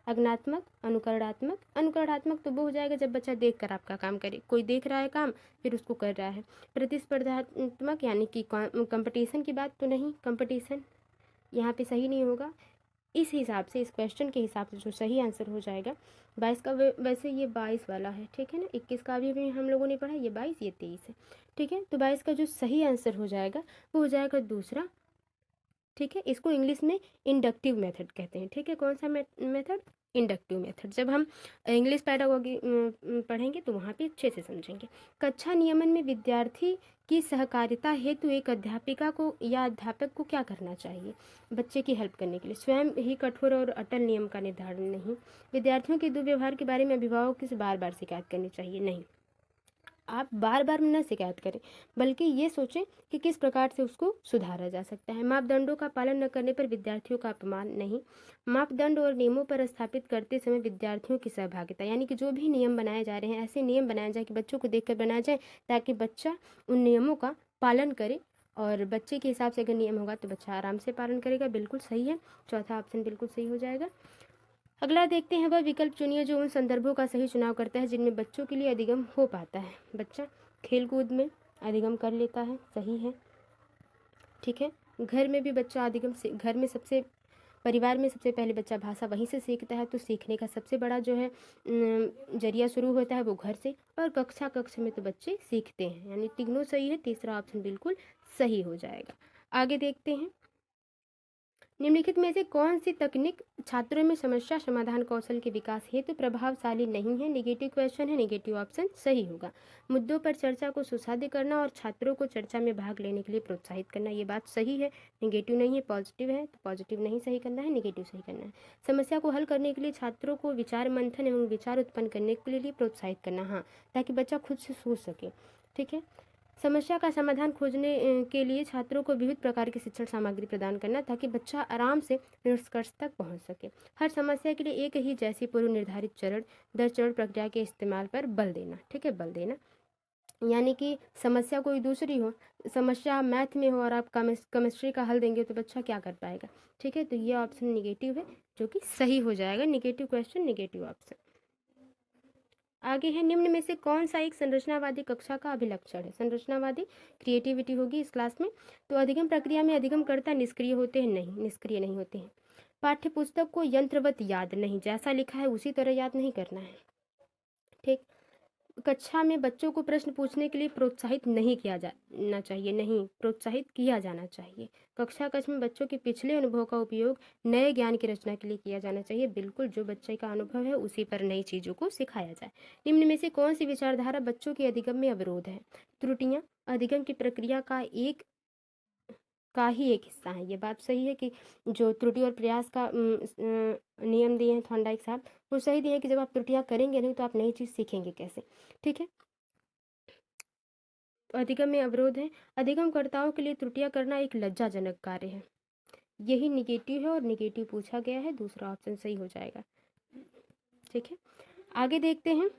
आज्ञानात्मक, अनुकरणात्मक। अनुकरणात्मक तो वो हो जाएगा जब बच्चा देख कर आपका काम करे, कोई देख रहा है काम फिर उसको कर रहा है। प्रतिस्पर्धात्मक यानी कि कंपटीशन की बात तो नहीं, कंपटीशन यहाँ पे सही नहीं होगा। इस हिसाब से, इस क्वेश्चन के हिसाब से जो सही आंसर हो जाएगा 22 का, वैसे ये 22 वाला है, ठीक है ना, 21 का भी हम लोगों ने पढ़ा, ये 22, ये 23 है। ठीक है, तो 22 का जो सही आंसर हो जाएगा वो हो जाएगा दूसरा। ठीक है, इसको इंग्लिश में इंडक्टिव मेथड कहते हैं। ठीक है, कौन सा मेथड? Inductive method. जब हम इंग्लिश पैडागोगी पढ़ेंगे तो वहाँ पे अच्छे से समझेंगे। कक्षा नियमन में विद्यार्थी की सहकारिता हेतु एक अध्यापिका को या अध्यापक को क्या करना चाहिए? बच्चे की हेल्प करने के लिए स्वयं ही कठोर और अटल नियम का निर्धारण नहीं। विद्यार्थियों के दुर्व्यवहार के बारे में अभिभावकों से बार बार शिकायत करनी चाहिए, नहीं। आप बार बार न शिकायत करें, बल्कि ये सोचें कि किस प्रकार से उसको सुधारा जा सकता है। मापदंडों का पालन न करने पर विद्यार्थियों का अपमान नहीं। मापदंड और नियमों पर स्थापित करते समय विद्यार्थियों की सहभागिता, यानी कि जो भी नियम बनाए जा रहे हैं ऐसे नियम बनाए जाए कि बच्चों को देखकर बनाया जाए, ताकि बच्चा उन नियमों का पालन करे, और बच्चे के हिसाब से अगर नियम होगा तो बच्चा आराम से पालन करेगा। बिल्कुल सही है, चौथा ऑप्शन बिल्कुल सही हो जाएगा। अगला देखते हैं, वह विकल्प चुनिए जो उन संदर्भों का सही चुनाव करता है जिनमें बच्चों के लिए अधिगम हो पाता है। बच्चा खेल कूद में अधिगम कर लेता है, सही है। ठीक है, घर में भी बच्चा अधिगम से, घर में सबसे, परिवार में सबसे पहले बच्चा भाषा वहीं से सीखता है, तो सीखने का सबसे बड़ा जो है जरिया शुरू होता है वो घर से, और कक्षा में तो बच्चे सीखते हैं, यानी तीनों सही है, तीसरा ऑप्शन बिल्कुल सही हो जाएगा। आगे देखते हैं, निम्नलिखित में से कौन सी तकनीक छात्रों में समस्या समाधान कौशल के विकास हेतु प्रभावशाली नहीं है? नेगेटिव क्वेश्चन है, नेगेटिव ऑप्शन सही होगा। मुद्दों पर चर्चा को सुसाध्य करना और छात्रों को चर्चा में भाग लेने के लिए प्रोत्साहित करना, ये बात सही है, नेगेटिव नहीं है। पॉजिटिव है तो पॉजिटिव नहीं सही करना है, नेगेटिव सही करना है। समस्या को हल करने के लिए छात्रों को विचार मंथन एवं विचार उत्पन्न करने के लिए प्रोत्साहित करना, हाँ, ताकि बच्चा खुद से सोच सके। ठीक है, समस्या का समाधान खोजने के लिए छात्रों को विविध प्रकार की शिक्षण सामग्री प्रदान करना, ताकि बच्चा आराम से निष्कर्ष तक पहुंच सके। हर समस्या के लिए एक ही जैसी पूर्व निर्धारित चरण दर चरण प्रक्रिया के इस्तेमाल पर बल देना। ठीक है, बल देना, यानी कि समस्या कोई दूसरी हो, समस्या मैथ में हो और आप केमिस्ट्री का हल देंगे तो बच्चा क्या कर पाएगा। ठीक है, तो ये ऑप्शन निगेटिव है जो कि सही हो जाएगा। Negative question, negative option. आगे है, निम्न में से कौन सा एक संरचनावादी कक्षा का अभिलक्षण है? संरचनावादी क्रिएटिविटी होगी इस क्लास में। तो अधिगम प्रक्रिया में अधिगमकर्ता निष्क्रिय होते हैं? नहीं, निष्क्रिय नहीं होते हैं। पाठ्य पुस्तक को यंत्रवत याद नहीं, जैसा लिखा है उसी तरह याद नहीं करना है। ठीक, कक्षा में बच्चों को प्रश्न पूछने के लिए प्रोत्साहित नहीं किया जाना चाहिए, नहीं, प्रोत्साहित किया जाना चाहिए। कक्ष में बच्चों के पिछले अनुभव का उपयोग नए ज्ञान की रचना के लिए किया जाना चाहिए। बिल्कुल, जो बच्चे का अनुभव है उसी पर नई चीज़ों को सिखाया जाए। निम्न में से कौन सी विचारधारा बच्चों के अधिगम में अवरोध है? त्रुटियां अधिगम की प्रक्रिया का ही एक हिस्सा है। ये बात सही है कि जो त्रुटि और प्रयास का नियम दिए हैं थॉर्नडाइक साहब, वो सही दिए हैं कि जब आप त्रुटियां करेंगे नहीं तो आप नई चीज़ सीखेंगे कैसे। ठीक है, अधिगम में अवरोध है, अधिगमकर्ताओं के लिए त्रुटियां करना एक लज्जाजनक कार्य है। यही निगेटिव है और निगेटिव पूछा गया है, दूसरा ऑप्शन सही हो जाएगा। ठीक है, आगे देखते हैं,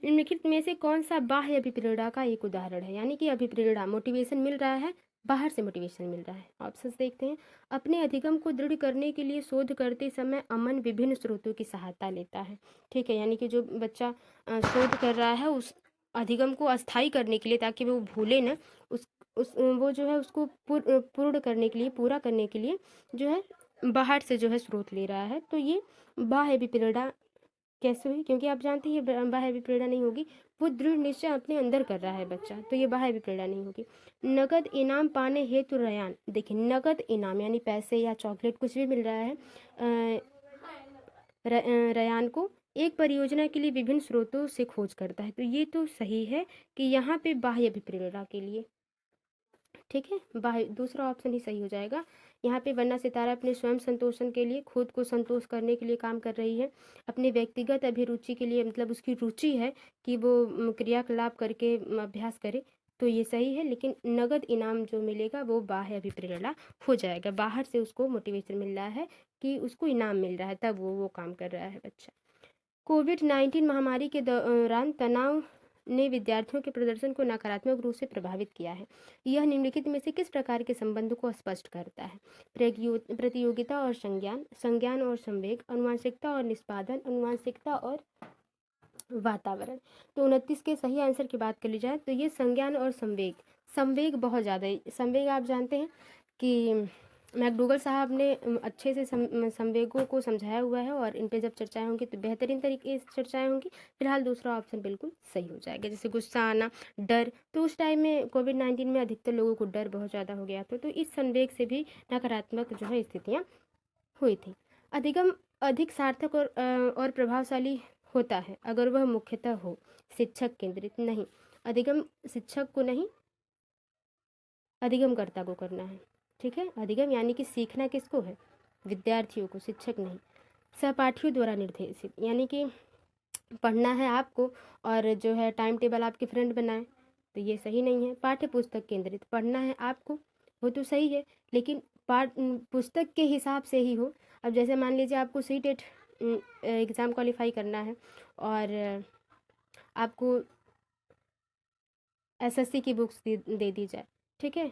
निम्नलिखित में से कौन सा बाह्य अभिप्रेरणा का एक उदाहरण है? यानी कि अभिप्रेरणा, मोटिवेशन मिल रहा है, बाहर से मोटिवेशन मिल रहा है। ऑप्शंस देखते हैं, अपने अधिगम को दृढ़ करने के लिए शोध करते समय अमन विभिन्न स्रोतों की सहायता लेता है। ठीक है, यानी कि जो बच्चा शोध कर रहा है उस अधिगम को अस्थायी करने के लिए, ताकि वो भूले ना, उस वो जो है उसको पूर्ण करने के लिए, पूरा करने के लिए जो है बाहर से जो है स्रोत ले रहा है। तो ये बाह्य अभिप्रेरणा कैसे हुई? क्योंकि आप जानते हैं ये बाह्य अभिप्रेरणा नहीं होगी, वो दृढ़ निश्चय अपने अंदर कर रहा है बच्चा, तो ये बाह्य अभिप्रेरणा नहीं होगी। नगद इनाम पाने हेतु रयान, देखिए नगद इनाम यानी पैसे या चॉकलेट कुछ भी मिल रहा है रयान को एक परियोजना के लिए विभिन्न स्रोतों से खोज करता है, तो ये तो सही है कि यहाँ पे बाह्य अभिप्रेरणा के लिए। ठीक है, बाह्य, दूसरा ऑप्शन ही सही हो जाएगा यहाँ पे। वरना सितारा अपने स्वयं संतोषण के लिए, खुद को संतोष करने के लिए काम कर रही है, अपने व्यक्तिगत अभिरुचि के लिए, मतलब उसकी रुचि है कि वो क्रियाकलाप करके अभ्यास करे, तो ये सही है। लेकिन नगद इनाम जो मिलेगा वो बाह्य अभिप्रेरणा हो जाएगा, बाहर से उसको मोटिवेशन मिल रहा है कि उसको इनाम मिल रहा है, तब वो काम कर रहा है बच्चा। कोविड-19 महामारी के दौरान तनाव ने विद्यार्थियों के प्रदर्शन को नकारात्मक रूप से प्रभावित किया है। यह निम्नलिखित में से किस प्रकार के संबंध को स्पष्ट करता है? प्रतियोगिता और संज्ञान, संज्ञान और संवेग, आनुवंशिकता और निष्पादन, आनुवंशिकता और वातावरण। तो 29 के सही आंसर की बात कर ली जाए तो ये संज्ञान और संवेग, संवेग बहुत ज़्यादा है। संवेग आप जानते हैं कि मैकडूगल साहब ने अच्छे से संवेगों को समझाया हुआ है, और इन पे जब चर्चाएं होंगी तो बेहतरीन तरीके से चर्चाएं होंगी। फिलहाल दूसरा ऑप्शन बिल्कुल सही हो जाएगा। जैसे गुस्सा आना, डर, तो उस टाइम में कोविड-19 में अधिकतर लोगों को डर बहुत ज़्यादा हो गया था, तो इस संवेग से भी नकारात्मक जो है स्थितियाँ हुई थी। अधिगम अधिक सार्थक और प्रभावशाली होता है अगर वह मुख्यतः हो शिक्षक केंद्रित। नहीं, अधिगम शिक्षक को नहीं, अधिगमकर्ता को करना है। ठीक है, अधिगम यानी कि सीखना किसको है? विद्यार्थियों को, शिक्षक नहीं। सहपाठियों द्वारा निर्देशित, यानी कि पढ़ना है आपको और जो है टाइम टेबल आपके फ्रेंड बनाए, तो ये सही नहीं है। पाठ्य पुस्तक केंद्रित पढ़ना है आपको, वो तो सही है, लेकिन पुस्तक के हिसाब से ही हो। अब जैसे मान लीजिए आपको सी टेट एग्ज़ाम क्वालिफाई करना है और आपको एसएससी की बुक्स दे दी जाए, ठीक है,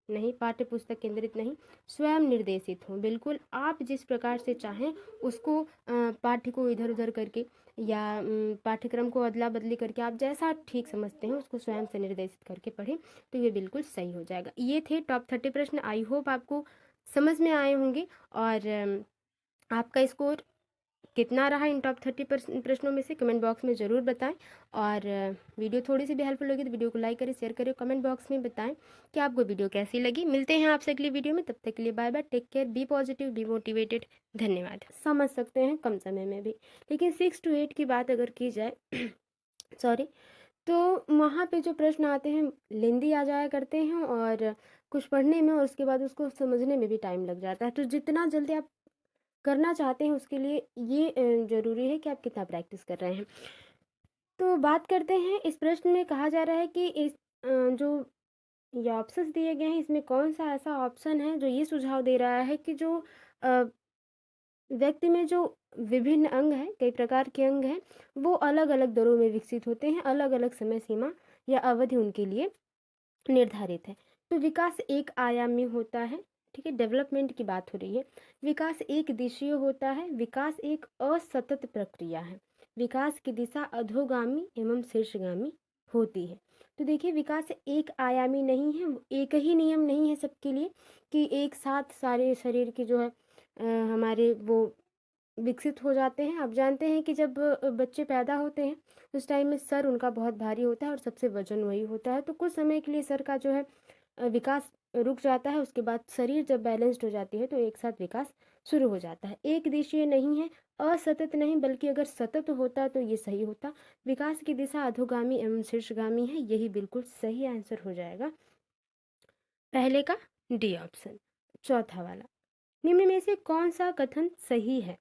नहीं, पाठ्य पुस्तक केंद्रित नहीं, स्वयं निर्देशित हो। बिल्कुल आप जिस प्रकार से चाहें उसको पाठ्य को इधर उधर करके या पाठ्यक्रम को अदला बदली करके आप जैसा ठीक समझते हैं उसको स्वयं से निर्देशित करके पढ़ें, तो ये बिल्कुल सही हो जाएगा। ये थे टॉप 30 प्रश्न। आई होप आपको समझ में आए होंगे और आपका स्कोर कितना रहा इन टॉप 30 प्रश्नों में से कमेंट बॉक्स में ज़रूर बताएं। और वीडियो थोड़ी सी भी हेल्पफुल लगी तो वीडियो को लाइक करें, शेयर करें, कमेंट बॉक्स में बताएं कि आपको वीडियो कैसी लगी। मिलते हैं आपसे अगली वीडियो में, तब तक के लिए bye bye, take care, be positive, be motivated. धन्यवाद। समझ सकते हैं कम समय में भी, लेकिन 6 to 8 की बात अगर की जाए सॉरी, तो वहाँ पे जो प्रश्न आते हैं लेंदी आ जाया करते हैं और कुछ पढ़ने में और उसके बाद उसको समझने में भी टाइम लग जाता है। तो जितना जल्दी आप करना चाहते हैं उसके लिए ये ज़रूरी है कि आप कितना प्रैक्टिस कर रहे हैं। तो बात करते हैं, इस प्रश्न में कहा जा रहा है कि इस जो ये ऑप्शंस दिए गए हैं इसमें कौन सा ऐसा ऑप्शन है जो ये सुझाव दे रहा है कि जो व्यक्ति में जो विभिन्न अंग हैं, कई प्रकार के अंग हैं, वो अलग अलग दरों में विकसित होते हैं, अलग अलग समय सीमा या अवधि उनके लिए निर्धारित है। तो विकास एक आयामी होता है, ठीक है, डेवलपमेंट की बात हो रही है। विकास एक दिशीय होता है, विकास एक असतत प्रक्रिया है, विकास की दिशा अधोगामी एवं शीर्षगामी होती है। तो देखिए विकास एक आयामी नहीं है, एक ही नियम नहीं है सबके लिए कि एक साथ सारे शरीर की जो है हमारे वो विकसित हो जाते हैं। आप जानते हैं कि जब बच्चे पैदा होते हैं उस टाइम में सर उनका बहुत भारी होता है और सबसे वजन वही होता है, तो कुछ समय के लिए सर का जो है विकास रुक जाता है, उसके बाद शरीर जब बैलेंस्ड हो जाती है तो एक साथ विकास शुरू हो जाता है। एक दिशीय नहीं है, असतत नहीं, बल्कि अगर सतत होता तो ये सही होता। विकास की दिशा अधोगामी एवं शीर्षगामी है, यही बिल्कुल सही आंसर हो जाएगा पहले का, डी ऑप्शन। चौथा वाला, निम्न में से कौन सा कथन सही है?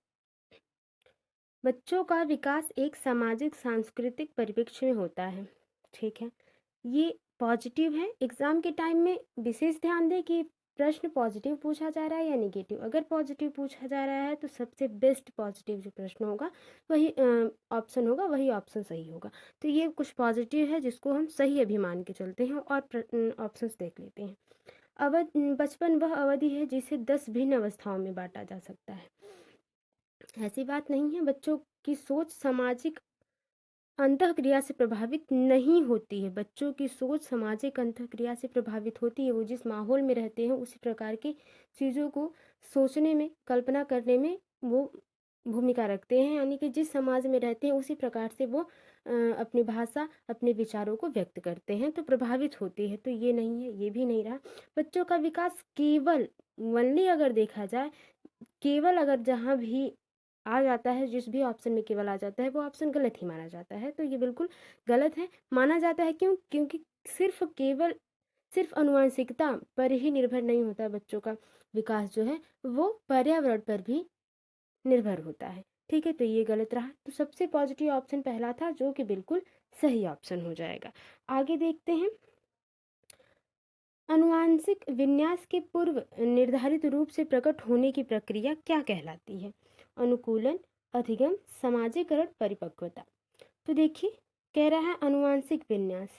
बच्चों का विकास एक सामाजिक सांस्कृतिक परिप्रेक्ष्य में होता है, ठीक है, ये पॉजिटिव है। एग्जाम के टाइम में विशेष ध्यान दें कि प्रश्न पॉजिटिव पूछा जा रहा है या नेगेटिव। अगर पॉजिटिव पूछा जा रहा है तो सबसे बेस्ट पॉजिटिव जो प्रश्न होगा वही ऑप्शन होगा, वही ऑप्शन सही होगा। तो ये कुछ पॉजिटिव है जिसको हम सही अभी मान के चलते हैं और ऑप्शंस देख लेते हैं। बचपन वह अवधि है जिसे 10 भिन्न अवस्थाओं में बांटा जा सकता है। ऐसी बात नहीं है, बच्चों की सोच सामाजिक अंतःक्रिया से प्रभावित नहीं होती है। बच्चों की सोच सामाजिक अंतःक्रिया से प्रभावित होती है। वो जिस माहौल में रहते हैं उसी प्रकार की चीज़ों को सोचने में, कल्पना करने में वो भूमिका रखते हैं, यानी कि जिस समाज में रहते हैं उसी प्रकार से वो अपनी भाषा, अपने विचारों को व्यक्त करते हैं, तो प्रभावित होती है। तो ये नहीं है, ये भी नहीं रहा। बच्चों का विकास केवल वनली अगर देखा जाए, केवल अगर जहाँ भी आ जाता है, जिस भी ऑप्शन में केवल आ जाता है वो ऑप्शन गलत ही माना जाता है। तो ये बिल्कुल गलत है। माना जाता है क्यों? क्योंकि सिर्फ अनुवांशिकता पर ही निर्भर नहीं होता है बच्चों का विकास जो है, वो पर्यावरण पर भी निर्भर होता है, ठीक है, तो ये गलत रहा। तो सबसे पॉजिटिव ऑप्शन पहला था जो कि बिल्कुल सही ऑप्शन हो जाएगा। आगे देखते हैं, अनुवांशिक विन्यास के पूर्व निर्धारित रूप से प्रकट होने की प्रक्रिया क्या कहलाती है? अनुकूलन, अधिगम, समाजीकरण, परिपक्वता। तो देखिए कह रहा है अनुवांशिक विन्यास,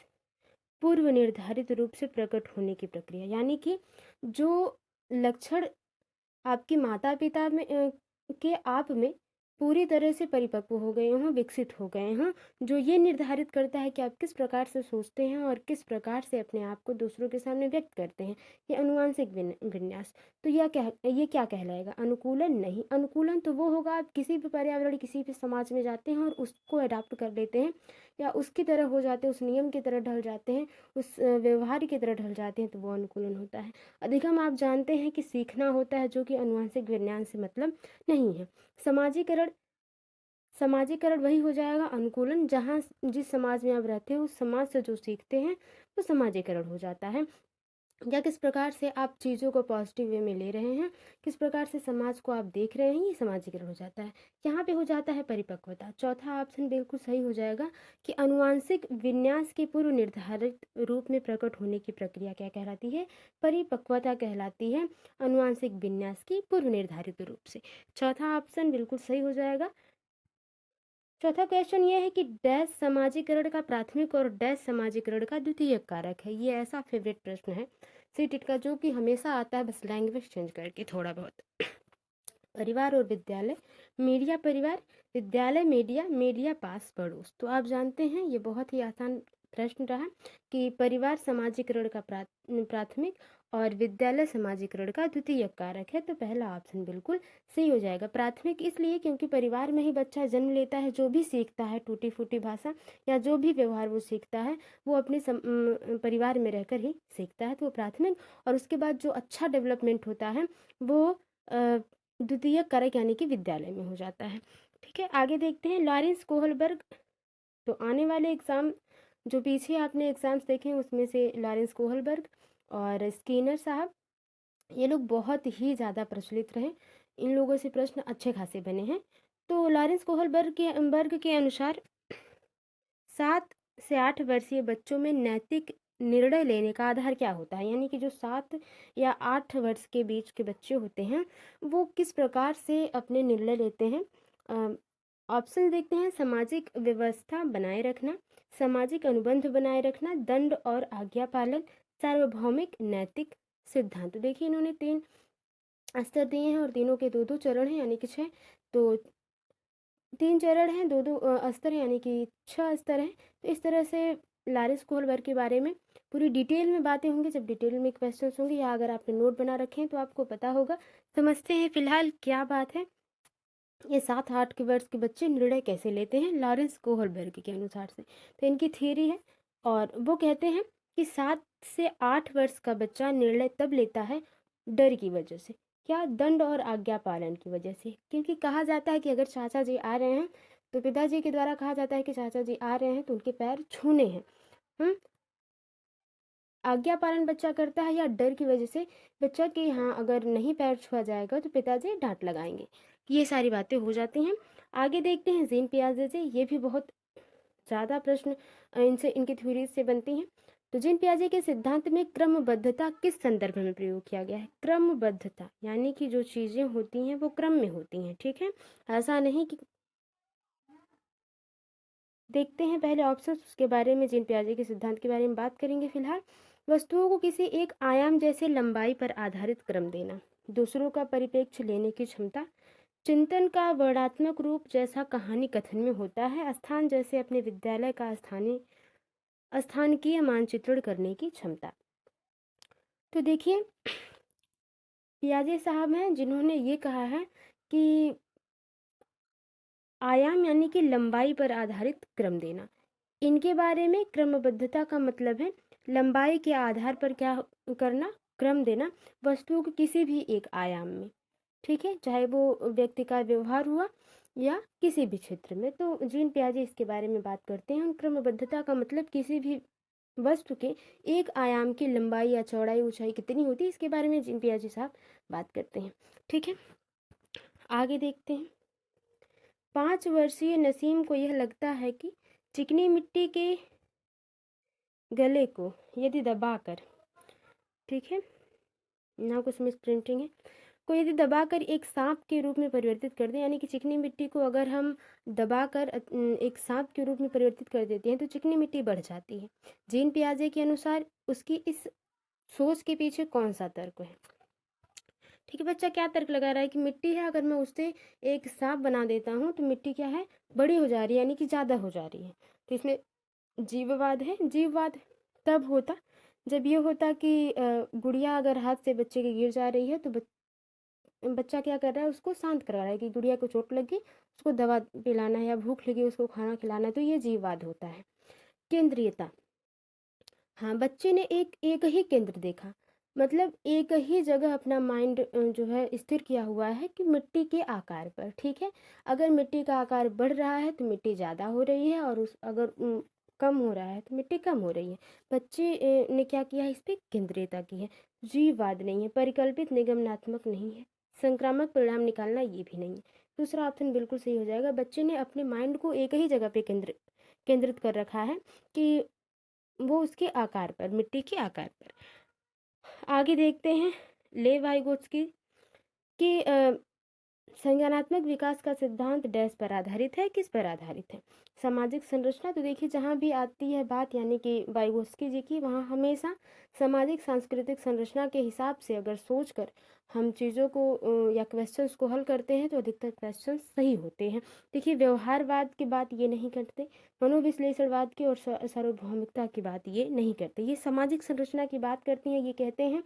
पूर्व निर्धारित रूप से प्रकट होने की प्रक्रिया, यानी कि जो लक्षण आपके माता पिता में के आप में पूरी तरह से परिपक्व हो गए हों, विकसित हो गए हों, जो ये निर्धारित करता है कि आप किस प्रकार से सोचते हैं और किस प्रकार से अपने आप को दूसरों के सामने व्यक्त करते हैं, ये अनुवांशिक विन्यास। तो ये क्या कहलाएगा? अनुकूलन नहीं। अनुकूलन तो वो होगा आप किसी भी पर्यावरण, किसी भी समाज में जाते हैं और उसको अडॉप्ट कर लेते हैं या उसकी तरह हो जाते हैं, उस नियम की तरह ढल जाते हैं, उस व्यवहार की तरह ढल जाते हैं, तो वो अनुकूलन होता है। अधिगम आप जानते हैं कि सीखना होता है, जो कि अनुवांशिक विज्ञान से मतलब नहीं है। समाजीकरण, समाजीकरण वही हो जाएगा। अनुकूलन जहाँ जिस समाज में आप रहते हैं उस समाज से जो सीखते हैं वो समाजीकरण हो जाता है। या किस प्रकार से आप चीज़ों को पॉजिटिव वे में ले रहे हैं, किस प्रकार से समाज को आप देख रहे हैं, ये समाजीकरण हो जाता है। यहाँ पे हो जाता है परिपक्वता। चौथा ऑप्शन बिल्कुल सही हो जाएगा कि आनुवांशिक विन्यास के पूर्व निर्धारित रूप में प्रकट होने की प्रक्रिया क्या कहलाती है? परिपक्वता कहलाती है, आनुवांशिक विन्यास की पूर्व निर्धारित रूप से। चौथा ऑप्शन बिल्कुल सही हो जाएगा। चौथा क्वेश्चन ये है कि डैश समाजीकरण का प्राथमिक और डैश समाजीकरण का द्वितीयक कारक है। ये ऐसा फेवरेट प्रश्न है सीटेट का जो कि हमेशा आता है, बस लैंग्वेज चेंज करके थोड़ा बहुत। परिवार और विद्यालय, मीडिया परिवार, विद्यालय मीडिया, मीडिया पास पड़ोस। तो आप जानते हैं ये बहुत ही आसान प्रश्न रहा कि परिवार समाजीकरण का प्राथमिक और विद्यालय समाजीकरण का द्वितीयक कारक है। तो पहला ऑप्शन बिल्कुल सही हो जाएगा। प्राथमिक इसलिए क्योंकि परिवार में ही बच्चा जन्म लेता है, जो भी सीखता है टूटी फूटी भाषा या जो भी व्यवहार वो सीखता है वो अपने परिवार में रहकर ही सीखता है, तो वो प्राथमिक। और उसके बाद जो अच्छा डेवलपमेंट होता है वो द्वितीय कारक यानी कि विद्यालय में हो जाता है। ठीक है, आगे देखते हैं लॉरेंस कोहलबर्ग। तो आने वाले एग्ज़ाम जो पीछे आपने एग्ज़ाम्स देखे उसमें से लॉरेंस कोहलबर्ग और स्किनर साहब, ये लोग बहुत ही ज़्यादा प्रचलित रहे। इन लोगों से प्रश्न अच्छे खासे बने हैं। तो लॉरेंस कोहलबर्ग के अनुसार 7 से 8 वर्षीय बच्चों में नैतिक निर्णय लेने का आधार क्या होता है? यानी कि जो 7 या 8 वर्ष के बीच के बच्चे होते हैं वो किस प्रकार से अपने निर्णय लेते हैं? ऑप्शन देखते हैं। सामाजिक व्यवस्था बनाए रखना, सामाजिक अनुबंध बनाए रखना, दंड और आज्ञा पालन, सार्वभौमिक नैतिक सिद्धांत। तो देखिए इन्होंने 3 स्तर दिए हैं और तीनों के 2-2 चरण हैं यानी कि 6। तो 3 चरण हैं, 2-2 स्तर हैं यानी कि 6 स्तर हैं। तो इस तरह से लॉरेंस कोहलबर्ग के बारे में पूरी डिटेल में बातें होंगी जब डिटेल में क्वेश्चंस होंगे, या अगर आपने नोट बना रखे हैं तो आपको पता होगा। समझते हैं फिलहाल क्या बात है। ये 7-8 के वर्ष के बच्चे निर्णय कैसे लेते हैं लॉरेंस कोहलबर्ग के अनुसार से। तो इनकी थियरी है और वो कहते हैं कि 7 से 8 वर्ष का बच्चा निर्णय तब लेता है डर की वजह से, क्या? दंड और आज्ञा पालन की वजह से। क्योंकि कहा जाता है कि अगर चाचा जी आ रहे हैं तो पिताजी के द्वारा कहा जाता है कि चाचा जी आ रहे हैं तो उनके पैर छूने हैं। आज्ञा पालन बच्चा करता है या डर की वजह से बच्चा कि हाँ अगर नहीं पैर छुआ जाएगा तो पिताजी डांट लगाएंगे। ये सारी बातें हो जाती हैं। आगे देखते हैं जीन पियाजे से। ये भी बहुत ज़्यादा प्रश्न इनसे इनकी थ्योरी से बनती हैं। तो जीन पियाजे के सिद्धांत में क्रमबद्धता किस संदर्भ में प्रयोग किया गया है? क्रमबद्धता यानी कि जो चीज़ें होती हैं वो क्रम में होती हैं। ठीक है, ऐसा नहीं कि देखते हैं पहले ऑप्शन, उसके बारे में जीन पियाजे के सिद्धांत के बारे में बात करेंगे। फिलहाल वस्तुओं को किसी एक आयाम जैसे लंबाई पर आधारित क्रम देना, दूसरों का परिप्रेक्ष्य लेने की क्षमता, चिंतन का वर्णात्मक रूप जैसा कहानी कथन में होता है, स्थान जैसे अपने विद्यालय का स्थानीय मानचित्रण करने की क्षमता। तो देखिए पियाजे साहब हैं जिन्होंने ये कहा है कि आयाम यानी कि लंबाई पर आधारित क्रम देना। इनके बारे में क्रमबद्धता का मतलब है लंबाई के आधार पर क्या करना? क्रम देना वस्तुओं के किसी भी एक आयाम में। ठीक है, चाहे वो व्यक्ति का व्यवहार हुआ या किसी भी क्षेत्र में। तो जीन पियाजे इसके बारे में बात करते हैं। क्रमबद्धता का मतलब किसी भी वस्तु के एक आयाम की लंबाई या चौड़ाई ऊंचाई कितनी होती है, इसके बारे में जीन पियाजे साहब बात करते हैं। ठीक है, आगे देखते हैं। 5 वर्षीय नसीम को यह लगता है कि चिकनी मिट्टी के गले को यदि दबाकर, ठीक है ना, कुछ मिस प्रिंटिंग है, को यदि दबाकर एक सांप के रूप में परिवर्तित कर दें, यानी कि चिकनी मिट्टी को अगर हम दबाकर एक सांप के रूप में परिवर्तित कर देते हैं तो चिकनी मिट्टी बढ़ जाती है। जीन पियाजे के अनुसार उसकी इस सोच के पीछे कौन सा तर्क है? ठीक है, बच्चा क्या तर्क लगा रहा है कि मिट्टी है, अगर मैं उससे एक सांप बना देता हूँ तो मिट्टी क्या है? बड़ी हो जा रही है, यानी कि ज़्यादा हो जा रही है। तो इसमें जीववाद है। जीववाद तब होता जब ये होता कि गुड़िया अगर हाथ से बच्चे की गिर जा रही है तो बच्चा क्या कर रहा है? उसको शांत करा रहा है कि गुड़िया को चोट लगी, उसको दवा पिलाना है, या भूख लगी उसको खाना खिलाना है। तो ये जीववाद होता है। केंद्रीयता, हाँ बच्चे ने एक ही केंद्र देखा, मतलब एक ही जगह अपना माइंड जो है स्थिर किया हुआ है कि मिट्टी के आकार पर। ठीक है, अगर मिट्टी का आकार बढ़ रहा है तो मिट्टी ज़्यादा हो रही है, और उस अगर कम हो रहा है तो मिट्टी कम हो रही है। बच्चे ने क्या किया है, इस पे केंद्रियता की है। जीववाद नहीं है, परिकल्पित निगमनात्मक नहीं है, संक्रामक परिणाम निकालना ये भी नहीं है। दूसरा ऑप्शन बिल्कुल सही हो जाएगा। बच्चे ने अपने माइंड को एक ही जगह पे केंद्रित कर रखा है कि वो उसके आकार पर, मिट्टी के आकार पर। आगे देखते हैं लेव वाइगोत्स्की कि संज्ञानात्मक विकास का सिद्धांत डैश पर आधारित है, किस पर आधारित है? सामाजिक संरचना। तो देखिए जहाँ भी आती है बात यानी कि वाइगोत्स्की जी की, वहाँ हमेशा सामाजिक सांस्कृतिक संरचना के हिसाब से अगर सोचकर हम चीज़ों को या क्वेश्चंस को हल करते हैं तो अधिकतर क्वेश्चंस सही होते हैं। देखिए व्यवहारवाद की बात ये नहीं करते, मनोविश्लेषणवाद की और सार्वभौमिकता की बात ये नहीं करते, ये सामाजिक संरचना की बात करती हैं। ये कहते हैं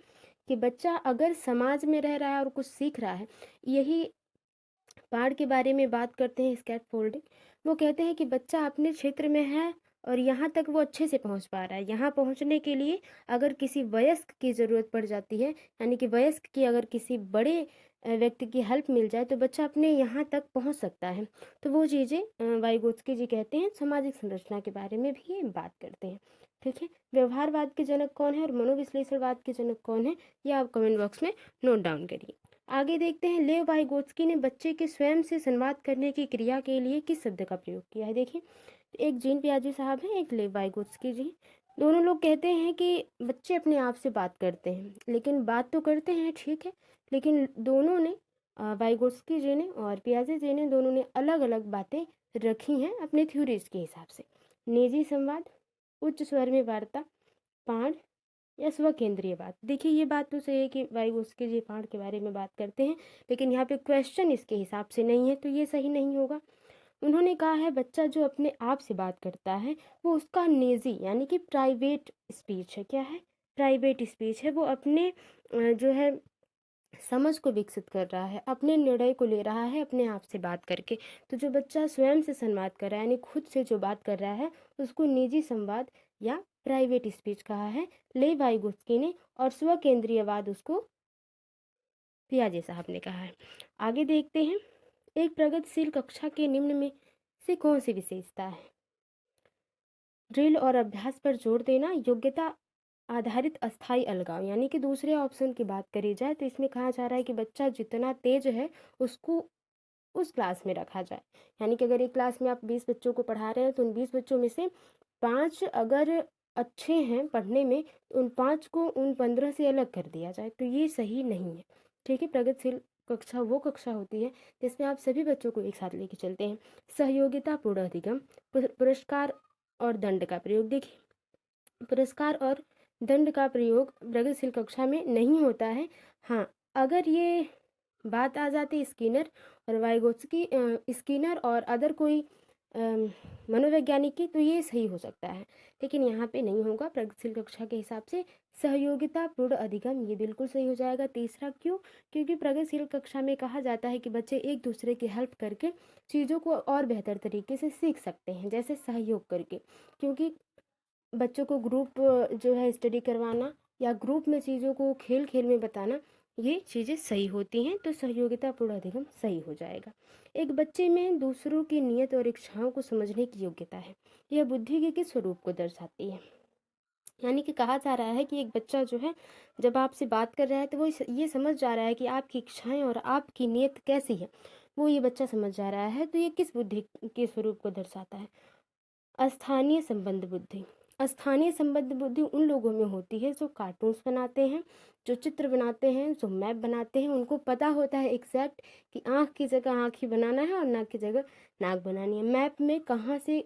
कि बच्चा अगर समाज में रह रहा है और कुछ सीख रहा है, यही पहाड़ के बारे में बात करते हैं स्कैफोल्डिंग। वो कहते हैं कि बच्चा अपने क्षेत्र में है और यहाँ तक वो अच्छे से पहुँच पा रहा है। यहाँ पहुँचने के लिए अगर किसी वयस्क की ज़रूरत पड़ जाती है, यानी कि वयस्क की अगर किसी बड़े व्यक्ति की हेल्प मिल जाए तो बच्चा अपने यहाँ तक पहुँच सकता है। तो वो चीज़ें वाइगोत्स्की जी कहते हैं। सामाजिक संरचना के बारे में भी ये बात करते हैं। ठीक है, व्यवहारवाद के जनक कौन है और मनोविश्लेषणवाद के जनक कौन है, ये आप कमेंट बॉक्स में नोट डाउन करिए। आगे देखते हैं लेव वाइगोत्स्की ने बच्चे के स्वयं से संवाद करने की क्रिया के लिए किस शब्द का प्रयोग किया है? देखिए एक जीन पियाजे साहब हैं, एक लेव वाइगोत्स्की जी। दोनों लोग कहते हैं कि बच्चे अपने आप से बात करते हैं, लेकिन बात तो करते हैं ठीक है, लेकिन दोनों ने वाइगोत्स्की जी ने और पियाजे जी ने दोनों ने अलग अलग बातें रखी हैं अपने थ्योरीज के हिसाब से। निजी संवाद, उच्च स्वर में वार्ता, पाठ या स्व केंद्रीय बात। देखिए ये बात तो सही है कि वाइगोत्स्की जी पाठ के बारे में बात करते हैं, लेकिन यहाँ पे क्वेश्चन इसके हिसाब से नहीं है तो ये सही नहीं होगा। उन्होंने कहा है बच्चा जो अपने आप से बात करता है वो उसका निजी यानी कि प्राइवेट स्पीच है। क्या है? प्राइवेट स्पीच है। वो अपने जो है समझ को विकसित कर रहा है, अपने निर्णय को ले रहा है अपने आप से बात करके। तो जो बच्चा स्वयं से संवाद कर रहा है यानी खुद से जो बात कर रहा है उसको निजी संवाद या प्राइवेट स्पीच कहा है ले वाइगोत्स्की ने, और स्व केंद्रीयवाद उसको पियाजे साहब ने कहा है। आगे देखते हैं एक प्रगतिशील कक्षा के निम्न में से कौन सी विशेषता है? ड्रिल और अभ्यास पर जोर देना, योग्यता आधारित अस्थाई अलगाव। यानी कि दूसरे ऑप्शन की बात करी जाए तो इसमें कहा जा रहा है कि बच्चा जितना तेज है उसको उस क्लास में रखा जाए। यानी कि अगर एक क्लास में आप 20 बच्चों को पढ़ा रहे हैं तो उन 20 बच्चों में से 5 अगर अच्छे हैं पढ़ने में तो उन 5 को उन 15 से अलग कर दिया जाए, तो ये सही नहीं है। ठीक है, प्रगतिशील कक्षा वो कक्षा होती है जिसमें आप सभी बच्चों को एक साथ लेके चलते हैं। सहयोगिता पूर्ण अधिगम, पुरस्कार और दंड का प्रयोग। देखिए पुरस्कार और दंड का प्रयोग प्रगतिशील कक्षा में नहीं होता है। हाँ, अगर ये बात आ जाती स्किनर और वाइगोत्स्की, स्किनर और अदर कोई मनोवैज्ञानिक की, तो ये सही हो सकता है, लेकिन यहाँ पे नहीं होगा। प्रगतिशील कक्षा के हिसाब से सहयोगिता पूर्ण अधिगम ये बिल्कुल सही हो जाएगा। तीसरा क्यों? क्योंकि प्रगतिशील कक्षा में कहा जाता है कि बच्चे एक दूसरे की हेल्प करके चीज़ों को और बेहतर तरीके से सीख सकते हैं, जैसे सहयोग करके। क्योंकि बच्चों को ग्रुप जो है स्टडी करवाना या ग्रुप में चीज़ों को खेल खेल में बताना, ये चीज़ें सही होती हैं, तो सहयोगिता पूर्ण अधिगम सही हो जाएगा। एक बच्चे में दूसरों की नियत और इच्छाओं को समझने की योग्यता है, यह बुद्धि के किस स्वरूप को दर्शाती है? यानी कि कहा जा रहा है कि एक बच्चा जो है जब आपसे बात कर रहा है तो वो ये समझ जा रहा है कि आपकी इच्छाएं और आपकी नियत कैसी है, वो ये बच्चा समझ जा रहा है, तो ये किस बुद्धि के स्वरूप को दर्शाता है? स्थानीय संबंध बुद्धि। स्थानीय संबंध बुद्धि उन लोगों में होती है जो कार्टून्स बनाते हैं, जो चित्र बनाते हैं, जो मैप बनाते हैं। उनको पता होता है एग्जैक्ट कि आँख की जगह आँख ही बनाना है और नाक की जगह नाक बनानी है। मैप में कहाँ से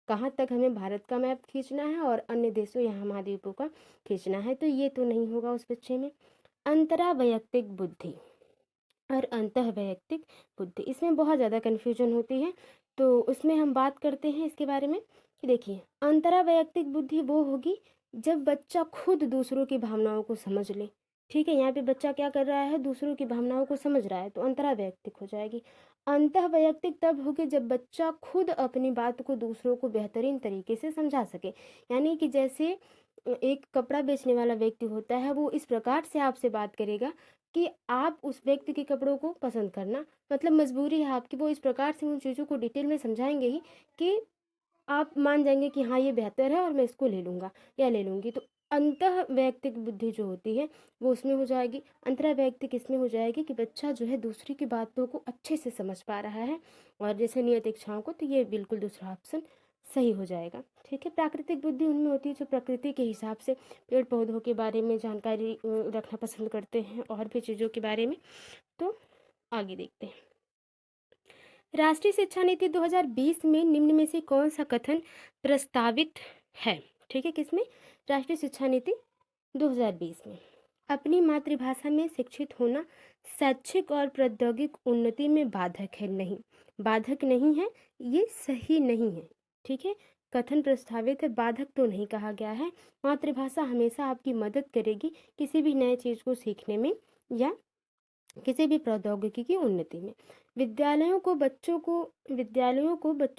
कहाँ तक हमें भारत का मैप खींचना है और अन्य देशों या महाद्वीपों का खींचना है, तो ये तो नहीं होगा उस बच्चे में। अंतरावैयक्तिक बुद्धि और अंतःवैयक्तिक बुद्धि, इसमें बहुत ज़्यादा कन्फ्यूजन होती है, तो उसमें हम बात करते हैं इसके बारे में कि देखिए अंतरावैयक्तिक बुद्धि वो होगी जब बच्चा खुद दूसरों की भावनाओं को समझ ले। ठीक है, यहाँ पे बच्चा क्या कर रहा है, दूसरों की भावनाओं को समझ रहा है, तो अंतरावैयक्तिक हो जाएगी। अंतःवैयक्तिक तब होगी जब बच्चा खुद अपनी बात को दूसरों को बेहतरीन तरीके से समझा सके। यानी कि जैसे एक कपड़ा बेचने वाला व्यक्ति होता है, वो इस प्रकार से आपसे बात करेगा कि आप उस व्यक्ति के कपड़ों को पसंद करना, मतलब मजबूरी है आपकी, वो इस प्रकार से उन चीज़ों को डिटेल में समझाएंगे ही कि आप मान जाएंगे कि हाँ ये बेहतर है और मैं इसको ले लूँगा या ले लूँगी। तो अंतः वैयक्तिक बुद्धि जो होती है वो उसमें हो जाएगी, अंतरा वैयक्तिक इसमें हो जाएगी कि बच्चा जो है दूसरी की बातों को अच्छे से समझ पा रहा है, और जैसे नियत इच्छाओं को, तो ये बिल्कुल दूसरा ऑप्शन सही हो जाएगा। ठीक है, प्राकृतिक बुद्धि उनमें होती है जो प्रकृति के हिसाब से पेड़ पौधों के बारे में जानकारी रखना पसंद करते हैं और भी चीज़ों के बारे में। तो आगे देखते हैं, राष्ट्रीय शिक्षा नीति 2020 में निम्न में से कौन सा कथन प्रस्तावित है? ठीक है, किसमें? राष्ट्रीय शिक्षा नीति 2020 में। अपनी मातृभाषा में शिक्षित होना शैक्षिक और प्रौद्योगिक उन्नति में बाधक है। नहीं, बाधक नहीं है, ये सही नहीं है। ठीक है, कथन प्रस्तावित है, बाधक तो नहीं कहा गया है। मातृभाषा हमेशा आपकी मदद करेगी किसी भी नए चीज़ को सीखने में या किसी भी प्रौद्योगिकी की उन्नति में। विद्यालयों को बच्चों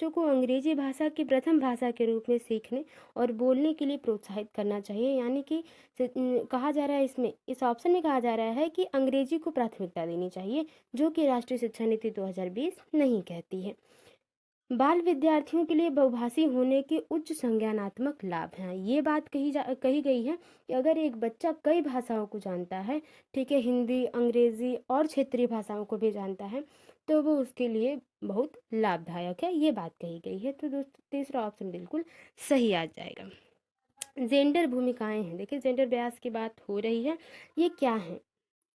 को अंग्रेजी भाषा की प्रथम भाषा के रूप में सीखने और बोलने के लिए प्रोत्साहित करना चाहिए। यानी कि कहा जा रहा है, इसमें इस ऑप्शन में कहा जा रहा है कि अंग्रेजी को प्राथमिकता देनी चाहिए, जो कि राष्ट्रीय शिक्षा नीति 2020 नहीं कहती है। बाल विद्यार्थियों के लिए बहुभाषी होने के उच्च संज्ञानात्मक लाभ हैं। ये बात कही गई है कि अगर एक बच्चा कई भाषाओं को जानता है, ठीक है, हिंदी, अंग्रेजी और क्षेत्रीय भाषाओं को भी जानता है, तो वो उसके लिए बहुत लाभदायक है, ये बात कही गई है। तो तीसरा ऑप्शन बिल्कुल सही आ जाएगा। जेंडर भूमिकाएं हैं, देखिए जेंडर ब्यास की बात हो रही है, ये क्या है?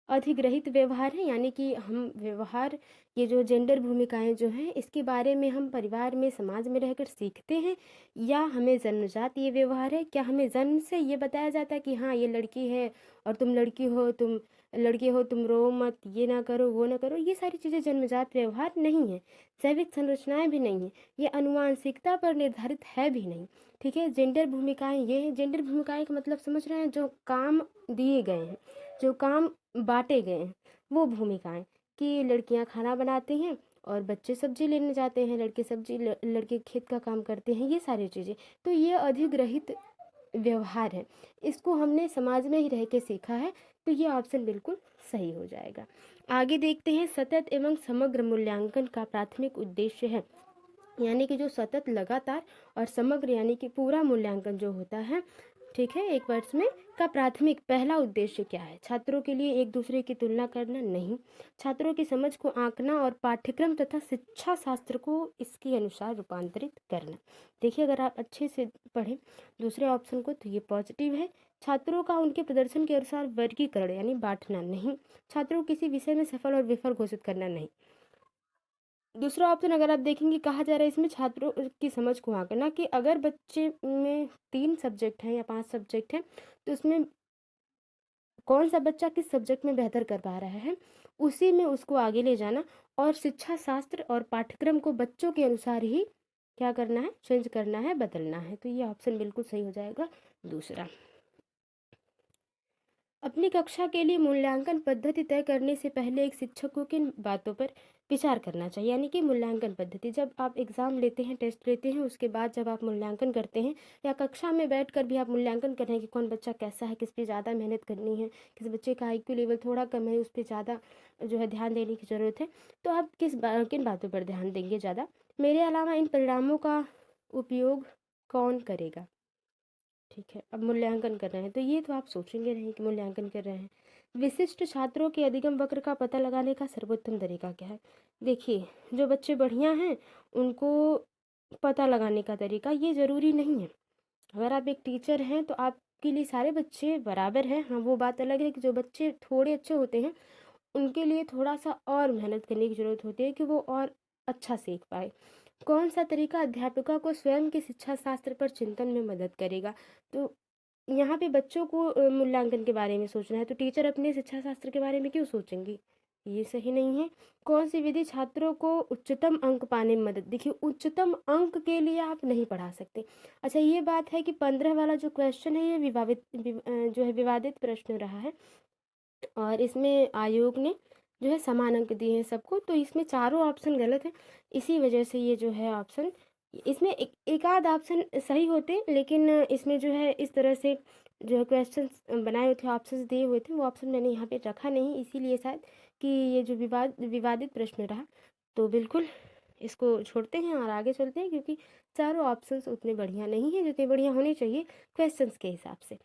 अधिग्रहित व्यवहार है, यानी कि हम व्यवहार, ये जो जेंडर भूमिकाएं जो हैं, इसके बारे में हम परिवार में, समाज में रहकर सीखते हैं, या हमें जन्मजात ये व्यवहार है? क्या हमें जन्म से ये बताया जाता है कि हाँ ये लड़की है और तुम लड़की हो, तुम रो मत, ये ना करो, वो ना करो? ये सारी चीज़ें जन्मजात व्यवहार नहीं है। जैविक संरचनाएं भी नहीं है, ये अनुवांशिकता पर निर्धारित है भी नहीं। ठीक है, जेंडर भूमिकाएं ये है। जेंडर भूमिकाएं का मतलब समझ रहे हैं? जो काम दिए गए हैं, जो काम बांटे गए हैं, वो भूमिकाएं, कि लड़कियां खाना बनाती हैं और बच्चे सब्जी लेने जाते हैं, लड़के खेत का काम करते हैं, ये सारी चीज़ें। तो ये अधिग्रहित व्यवहार है, इसको हमने समाज में ही रह के सीखा है, तो ये ऑप्शन बिल्कुल सही हो जाएगा। आगे देखते हैं, सतत एवं समग्र मूल्यांकन का प्राथमिक उद्देश्य है। यानी कि जो सतत, लगातार और समग्र यानी कि पूरा मूल्यांकन जो होता है, ठीक है, एक वर्ष में, का प्राथमिक पहला उद्देश्य क्या है? छात्रों के लिए एक दूसरे की तुलना करना नहीं, छात्रों की समझ को आंकना और पाठ्यक्रम तथा शिक्षा शास्त्र को इसके अनुसार रूपांतरित करना। देखिए, अगर आप अच्छे से पढ़ें दूसरे ऑप्शन को, तो ये पॉजिटिव है। छात्रों का उनके प्रदर्शन के अनुसार वर्गीकरण यानी बांटना नहीं, छात्रों को किसी विषय में सफल और विफल घोषित करना नहीं। दूसरा ऑप्शन अगर आप देखेंगे, कहा जा रहा है इसमें छात्रों की समझ को आंकना, कि अगर बच्चे में 3 सब्जेक्ट हैं या 5 सब्जेक्ट हैं, तो उसमें कौन सा बच्चा किस सब्जेक्ट में बेहतर कर पा रहा है, उसी में उसको आगे ले जाना, और शिक्षा शास्त्र और पाठ्यक्रम को बच्चों के अनुसार ही क्या करना है? चेंज करना है, बदलना है। तो ये ऑप्शन बिल्कुल सही हो जाएगा, दूसरा। अपनी कक्षा के लिए मूल्यांकन पद्धति तय करने से पहले एक शिक्षक को किन बातों पर विचार करना चाहिए? यानी कि मूल्यांकन पद्धति, जब आप एग्ज़ाम लेते हैं, टेस्ट लेते हैं, उसके बाद जब आप मूल्यांकन करते हैं, या कक्षा में बैठकर भी आप मूल्यांकन कर रहे हैं कि कौन बच्चा कैसा है, किस पे ज़्यादा मेहनत करनी है, किस बच्चे का IQ लेवल थोड़ा कम है, उस पर ज़्यादा जो है ध्यान देने की ज़रूरत है, तो आप किन बातों पर ध्यान देंगे ज़्यादा? मेरे अलावा इन परिणामों का उपयोग कौन करेगा? ठीक है, अब मूल्यांकन कर रहे हैं, तो ये तो आप सोचेंगे नहीं कि मूल्यांकन कर रहे हैं। विशिष्ट छात्रों के अधिगम वक्र का पता लगाने का सर्वोत्तम तरीका क्या है? देखिए, जो बच्चे बढ़िया हैं उनको पता लगाने का तरीका ये ज़रूरी नहीं है। अगर आप एक टीचर हैं तो आपके लिए सारे बच्चे बराबर हैं। हाँ, वो बात अलग है कि जो बच्चे थोड़े अच्छे होते हैं उनके लिए थोड़ा सा और मेहनत करने की ज़रूरत होती है कि वो और अच्छा सीख पाए। कौन सा तरीका अध्यापिका को स्वयं के शिक्षा शास्त्र पर चिंतन में मदद करेगा? तो यहाँ पे बच्चों को मूल्यांकन के बारे में सोचना है, तो टीचर अपने शिक्षा शास्त्र के बारे में क्यों सोचेंगी? ये सही नहीं है। कौन सी विधि छात्रों को उच्चतम अंक पाने में मदद? देखिए, उच्चतम अंक के लिए आप नहीं पढ़ा सकते। अच्छा, ये बात है कि 15 वाला जो क्वेश्चन है ये जो है विवादित प्रश्न रहा है, और इसमें आयोग ने जो है समान अंक दिए हैं सबको, तो इसमें चारों ऑप्शन गलत हैं। इसी वजह से ये जो है ऑप्शन, इसमें एक आध ऑप्शन सही होते, लेकिन इसमें जो है इस तरह से जो क्वेश्चन बनाए हुए थे, ऑप्शंस दिए हुए थे, वो ऑप्शन मैंने यहाँ पे रखा नहीं, इसीलिए शायद कि ये जो विवादित प्रश्न रहा, तो बिल्कुल इसको छोड़ते हैं और आगे चलते हैं, क्योंकि चारों ऑप्शंस उतने बढ़िया नहीं हैं जितने बढ़िया होने चाहिए क्वेश्चंस के हिसाब से।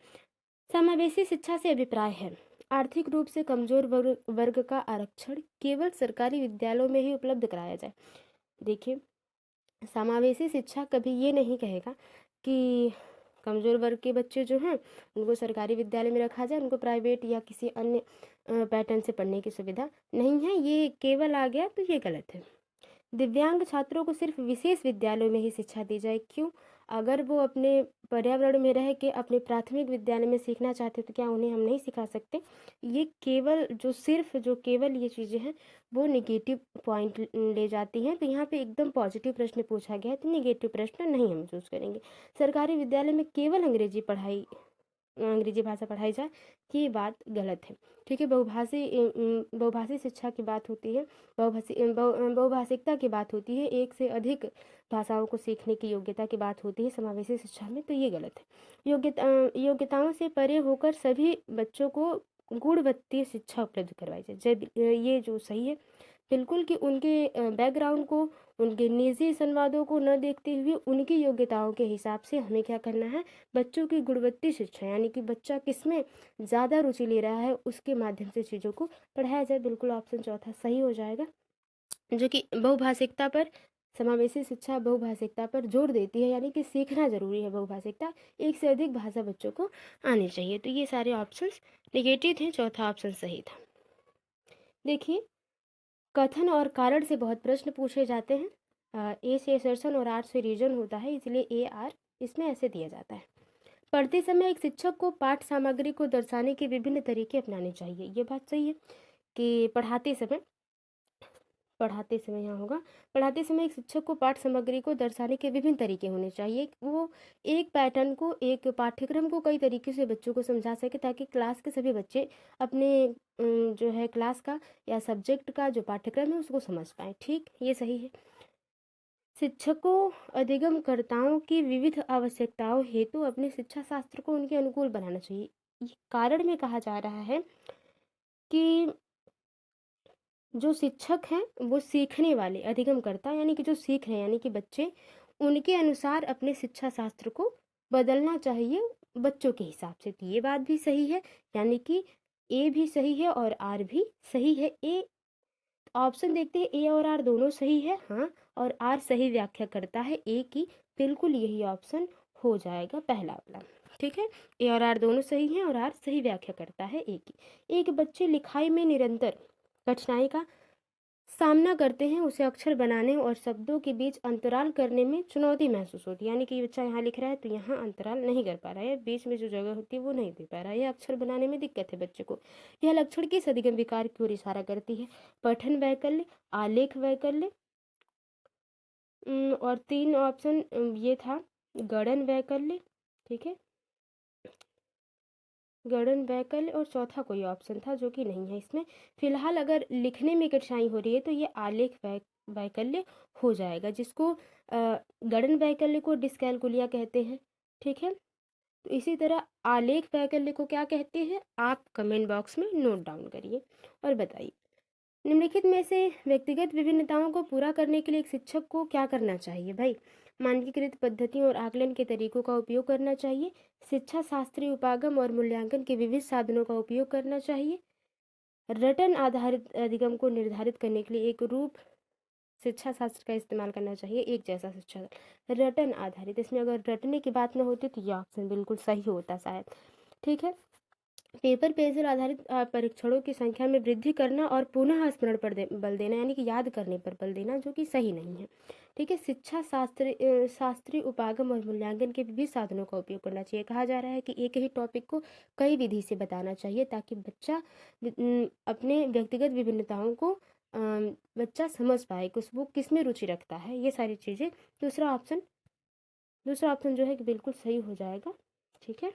समावेशी शिक्षा से अभिप्राय है, आर्थिक रूप से कमजोर वर्ग का आरक्षण केवल सरकारी विद्यालयों में ही उपलब्ध कराया जाए। देखिए, समावेशी शिक्षा कभी ये नहीं कहेगा कि कमज़ोर वर्ग के बच्चे जो हैं उनको सरकारी विद्यालय में रखा जाए, उनको प्राइवेट या किसी अन्य पैटर्न से पढ़ने की सुविधा नहीं है। ये केवल आ गया तो ये गलत है। दिव्यांग छात्रों को सिर्फ विशेष विद्यालयों में ही शिक्षा दी जाए, क्यों? अगर वो अपने पर्यावरण में रह के अपने प्राथमिक विद्यालय में सीखना चाहते तो क्या उन्हें हम नहीं सिखा सकते? ये केवल जो केवल ये चीज़ें हैं वो नेगेटिव पॉइंट ले जाती हैं। तो यहाँ पे एकदम पॉजिटिव प्रश्न पूछा गया है, तो नेगेटिव प्रश्न नहीं हम चूज करेंगे। सरकारी विद्यालय में केवल अंग्रेजी भाषा पढ़ाई जाए, ये बात गलत है। ठीक है, बहुभाषी शिक्षा की बात होती है, बहुभाषिकता की बात होती है, एक से अधिक भाषाओं को सीखने की योग्यता की बात होती है समावेशी शिक्षा में, तो ये गलत है। योग्यताओं से परे होकर सभी बच्चों को गुणवत्तीय शिक्षा उपलब्ध करवाई जाए, ये जो सही है बिल्कुल, कि उनके बैकग्राउंड को, उनके निजी संवादों को न देखते हुए उनकी योग्यताओं के हिसाब से हमें क्या करना है, बच्चों की गुणवत्तीय शिक्षा, यानी कि बच्चा किसमें ज़्यादा रुचि ले रहा है उसके माध्यम से चीज़ों को पढ़ाया जाए। बिल्कुल ऑप्शन चौथा सही हो जाएगा, जो कि बहुभाषिकता पर, समावेशी शिक्षा बहुभाषिकता पर जोर देती है, यानी कि सीखना जरूरी है बहुभाषिकता, एक से अधिक भाषा बच्चों को आनी चाहिए। तो ये सारे ऑप्शंस निगेटिव थे, चौथा ऑप्शन सही था। देखिए, कथन और कारण से बहुत प्रश्न पूछे जाते हैं। ए से असर्शन और आर से रीजन होता है, इसलिए ए आर इसमें ऐसे दिया जाता है। पढ़ते समय एक शिक्षक को पाठ सामग्री को दर्शाने के विभिन्न तरीके अपनाने चाहिए। ये बात सही है कि पढ़ाते समय यहाँ होगा, पढ़ाते समय एक शिक्षक को पाठ सामग्री को दर्शाने के विभिन्न तरीके होने चाहिए। वो एक पैटर्न को, एक पाठ्यक्रम को कई तरीके से बच्चों को समझा सके, ताकि क्लास के सभी बच्चे अपने जो है क्लास का या सब्जेक्ट का जो पाठ्यक्रम है उसको समझ पाए। ठीक, ये सही है। शिक्षकों अधिगमकर्ताओं की विविध आवश्यकताओं हेतु अपने शिक्षा शास्त्र को उनके अनुकूल बनाना चाहिए। ये कारण में कहा जा रहा है कि जो शिक्षक हैं वो सीखने वाले, अधिगमकर्ता यानी कि जो सीख रहे हैं, यानी कि बच्चे, उनके अनुसार अपने शिक्षा शास्त्र को बदलना चाहिए बच्चों के हिसाब से। तो ये बात भी सही है, यानी कि ए भी सही है और आर भी सही है। ए ऑप्शन देखते हैं, ए और आर दोनों सही है, हाँ, और आर सही व्याख्या करता है ए की, बिल्कुल यही ऑप्शन हो जाएगा पहला वाला। ठीक है, ए और आर दोनों सही हैं और आर सही व्याख्या करता है ए की। एक बच्चे लिखाई में निरंतर कठिनाई का सामना करते हैं, उसे अक्षर बनाने और शब्दों के बीच अंतराल करने में चुनौती महसूस होती है, यानी कि बच्चा यहाँ लिख रहा है तो यहाँ अंतराल नहीं कर पा रहा है, बीच में जो जगह होती है वो नहीं दे पा रहा है, यह अक्षर बनाने में दिक्कत है बच्चे को। यह लक्षण किस अधिगम विकार की ओर इशारा करती है? पठन वैकल्य, आलेख वैकल्य, और तीन ऑप्शन ये था गणन वैकल्य। ठीक है, गणन वैकल्य, और चौथा कोई ऑप्शन था जो कि नहीं है इसमें। फिलहाल अगर लिखने में कठिनाई हो रही है तो ये आलेख वैकल्य हो जाएगा, जिसको गणन वैकल्य को डिस्कैलकुलिया कहते हैं। ठीक है, तो इसी तरह आलेख वैकल्य को क्या कहते हैं, आप कमेंट बॉक्स में नोट डाउन करिए और बताइए। निम्नलिखित में से व्यक्तिगत विभिन्नताओं को पूरा करने के लिए एक शिक्षक को क्या करना चाहिए? भाई, मानकीकृत पद्धतियों और आकलन के तरीकों का उपयोग करना चाहिए, शिक्षा शास्त्रीय उपागम और मूल्यांकन के विविध साधनों का उपयोग करना चाहिए, रटन आधारित अधिगम को निर्धारित करने के लिए एक रूप शिक्षा शास्त्र का इस्तेमाल करना चाहिए, एक जैसा शिक्षा रटन आधारित, इसमें अगर रटने की बात न होती तो यह ऑप्शन बिल्कुल सही होता शायद। ठीक है, पेपर पेंसिल आधारित परीक्षणों की संख्या में वृद्धि करना और पुनः स्मरण पर बल देना, यानी कि याद करने पर बल देना, जो कि सही नहीं है। ठीक है, शिक्षा शास्त्रीय उपागम और मूल्यांकन के विभिन्न साधनों का उपयोग करना चाहिए। कहा जा रहा है कि एक ही टॉपिक को कई विधि से बताना चाहिए, ताकि बच्चा अपने व्यक्तिगत विभिन्नताओं को बच्चा समझ पाए कि वो किस में रुचि रखता है, ये सारी चीज़ें। दूसरा ऑप्शन जो है कि बिल्कुल सही हो जाएगा। ठीक है,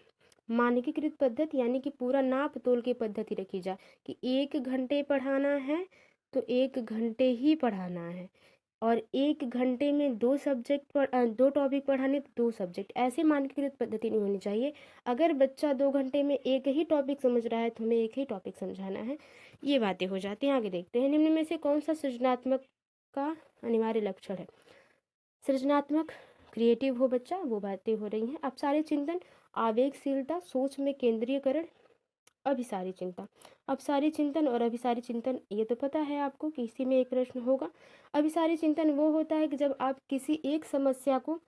मानकीकृत पद्धति, यानी कि पूरा नाप तोल की पद्धति रखी जाए कि 1 घंटे पढ़ाना है तो 1 घंटे ही पढ़ाना है, और 1 घंटे में 2 टॉपिक पढ़ाने तो 2 सब्जेक्ट, ऐसे मानकीकृत पद्धति नहीं होनी चाहिए। अगर बच्चा 2 घंटे में एक ही टॉपिक समझ रहा है तो हमें एक ही टॉपिक समझाना है, ये बातें हो जाती हैं। आगे देखते हैं, निम्न में से कौन सा सृजनात्मक का अनिवार्य लक्षण है। सृजनात्मक, क्रिएटिव हो बच्चा, वो बातें हो रही हैं। अपसारी चिंतन, आवेगशीलता, सोच में केंद्रीयकरण। अभिसारी चिंतन, अपसारी चिंतन और अभिसारी चिंतन, ये तो पता है आपको कि इसी में एक प्रश्न होगा। अभिसारी चिंतन वो होता है कि जब आप किसी एक समस्या को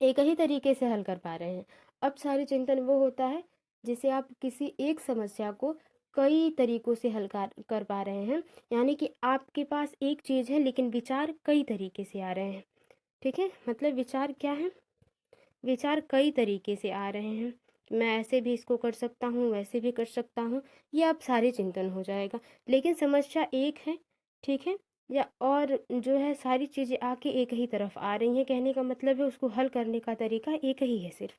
एक ही तरीके से हल कर पा रहे हैं। अपसारी चिंतन वो होता है जिसे आप किसी एक समस्या को कई तरीकों से हल कर पा रहे हैं, यानी कि आपके पास एक चीज़ है लेकिन विचार कई तरीके से आ रहे हैं। ठीक है, मतलब विचार क्या है, विचार कई तरीके से आ रहे हैं। मैं ऐसे भी इसको कर सकता हूँ, वैसे भी कर सकता हूँ, ये आप सारे चिंतन हो जाएगा। लेकिन समस्या एक है, ठीक है, या और जो है सारी चीज़ें आके एक ही तरफ आ रही हैं, कहने का मतलब है उसको हल करने का तरीका एक ही है सिर्फ।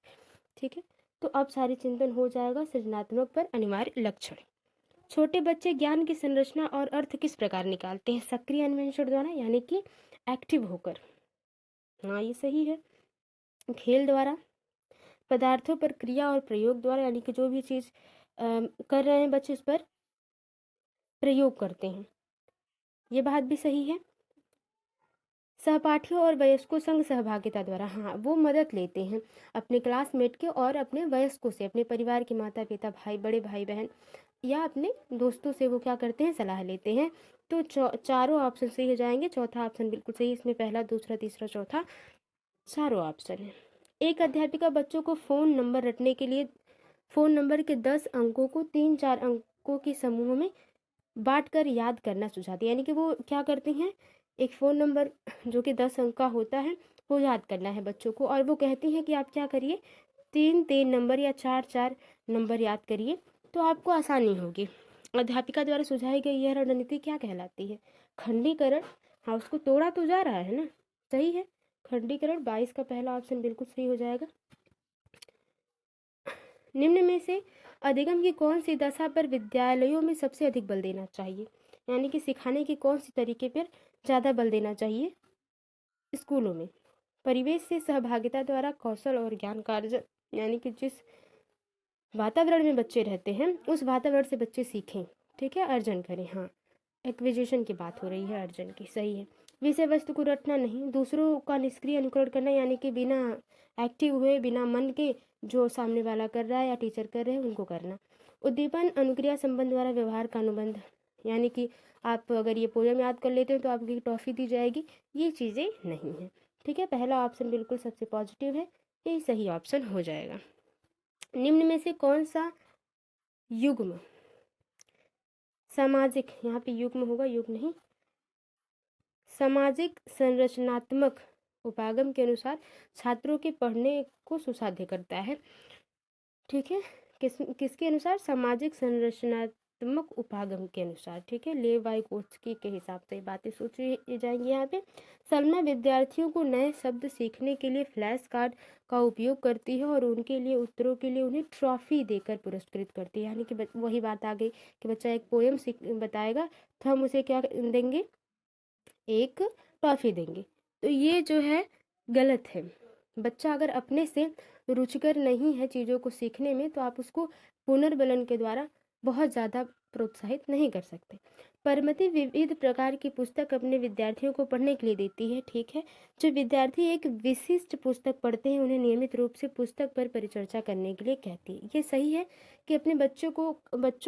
ठीक है, तो अब सारी चिंतन हो जाएगा सृजनात्मक पर अनिवार्य लक्षण। छोटे बच्चे ज्ञान की संरचना और अर्थ किस प्रकार निकालते हैं? सक्रिय अन्वेषण द्वारा, यानी कि एक्टिव होकर। हाँ, ये सही है। खेल द्वारा, पदार्थों पर क्रिया और प्रयोग द्वारा, यानी कि जो भी चीज़ कर रहे हैं बच्चे उस पर प्रयोग करते हैं, ये बात भी सही है। सहपाठियों और वयस्कों संग सहभागिता द्वारा, हाँ, वो मदद लेते हैं अपने क्लासमेट के और अपने वयस्कों से, अपने परिवार के माता पिता, भाई, बड़े भाई बहन या अपने दोस्तों से वो क्या करते हैं, सलाह लेते हैं। तो चारों ऑप्शन सही हो जाएंगे। चौथा ऑप्शन बिल्कुल सही, इसमें पहला, दूसरा, तीसरा, चौथा चारों ऑप्शन है। एक अध्यापिका बच्चों को फ़ोन नंबर रटने के लिए फ़ोन नंबर के 10 अंकों को 3-4 अंकों के समूह में बांट कर याद करना सुझाती है, यानी कि वो क्या करती हैं, एक फ़ोन नंबर जो कि 10 अंक का होता है वो याद करना है बच्चों को, और वो कहती हैं कि आप क्या करिए, 3-3 नंबर या 4-4 नंबर याद करिए तो आपको आसानी होगी। अध्यापिका द्वारा सुझाई गई यह रणनीति क्या कहलाती है? खंडीकरण। हाँ, उसको तोड़ा तो जा रहा है ना, सही है, खंडीकरण। 22 का पहला ऑप्शन बिल्कुल सही हो जाएगा। निम्न में से अधिगम की कौन सी दशा पर विद्यालयों में सबसे अधिक बल देना चाहिए, यानी कि सिखाने की कौन सी तरीके पर ज़्यादा बल देना चाहिए स्कूलों में? परिवेश से सहभागिता द्वारा कौशल और ज्ञान का अर्जन, यानी कि जिस वातावरण में बच्चे रहते हैं उस वातावरण से बच्चे सीखें, ठीक है, अर्जन करें। हाँ, एक्विजिशन की बात हो रही है, अर्जन की, सही है। विषय वस्तु को रटना नहीं, दूसरों का निष्क्रिय अनुकरण करना, यानी कि बिना एक्टिव हुए, बिना मन के जो सामने वाला कर रहा है या टीचर कर रहे हैं उनको करना। उद्दीपन अनुक्रिया संबंध द्वारा व्यवहार का अनुबंध, यानी कि आप अगर ये पोयम याद कर लेते हैं तो आपकी टॉफ़ी दी जाएगी, ये चीज़ें नहीं हैं। ठीक है, पहला ऑप्शन बिल्कुल सबसे पॉजिटिव है, ये सही ऑप्शन हो जाएगा। निम्न में से कौन सा युग्म सामाजिक, यहाँ पे युग्म होगा, युग नहीं, सामाजिक संरचनात्मक उपागम के अनुसार छात्रों के पढ़ने को सुसाध्य करता है? ठीक है, किसके अनुसार? सामाजिक संरचनात्मक उपागम के अनुसार। ठीक है, लेवाइकोस्की के हिसाब से बातें सोची जाएंगी यहाँ पे। सलमा विद्यार्थियों को नए शब्द सीखने के लिए फ्लैश कार्ड का उपयोग करती है और उनके लिए उत्तरों के लिए उन्हें ट्रॉफी देकर पुरस्कृत करती है, यानी कि वही बात आ गई कि बच्चा एक पोएम बताएगा तो हम उसे क्या देंगे, एक टॉफी देंगे। तो ये जो है गलत है। बच्चा अगर अपने से रुचिकर नहीं है चीज़ों को सीखने में तो आप उसको पुनर्बलन के द्वारा बहुत ज़्यादा प्रोत्साहित नहीं कर सकते। परमति विविध प्रकार की पुस्तक अपने विद्यार्थियों को पढ़ने के लिए देती है, ठीक है। जो विद्यार्थी एक विशिष्ट पुस्तक पढ़ते हैं उन्हें नियमित रूप से पुस्तक पर परिचर्चा करने के लिए कहती है। ये सही है कि अपने बच्चों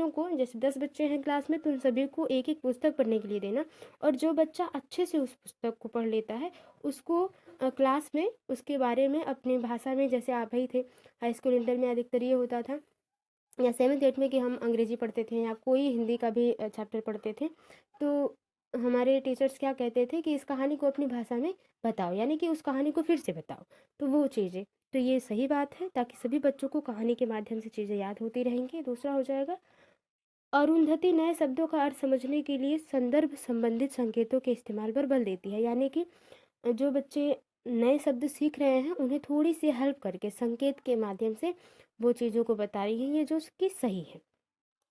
को जैसे 10 बच्चे हैं क्लास में तो उन सभी को एक एक पुस्तक पढ़ने के लिए देना, और जो बच्चा अच्छे से उस पुस्तक को पढ़ लेता है उसको क्लास में उसके बारे में अपनी भाषा में, जैसे आप ही थे हाई स्कूल इंटर में अधिकतर ये होता था या 7th 8th में कि हम अंग्रेजी पढ़ते थे या कोई हिंदी का भी चैप्टर पढ़ते थे, तो हमारे टीचर्स क्या कहते थे कि इस कहानी को अपनी भाषा में बताओ, यानी कि उस कहानी को फिर से बताओ। तो वो चीज़ें, तो ये सही बात है ताकि सभी बच्चों को कहानी के माध्यम से चीज़ें याद होती रहेंगी। दूसरा हो जाएगा अरुंधति नए शब्दों का अर्थ समझने के लिए संदर्भ संबंधित संकेतों के इस्तेमाल पर बल देती है, यानी कि जो बच्चे नए शब्द सीख रहे हैं उन्हें थोड़ी सी हेल्प करके संकेत के माध्यम से वो चीज़ों को बता रही है, ये जो कि सही है।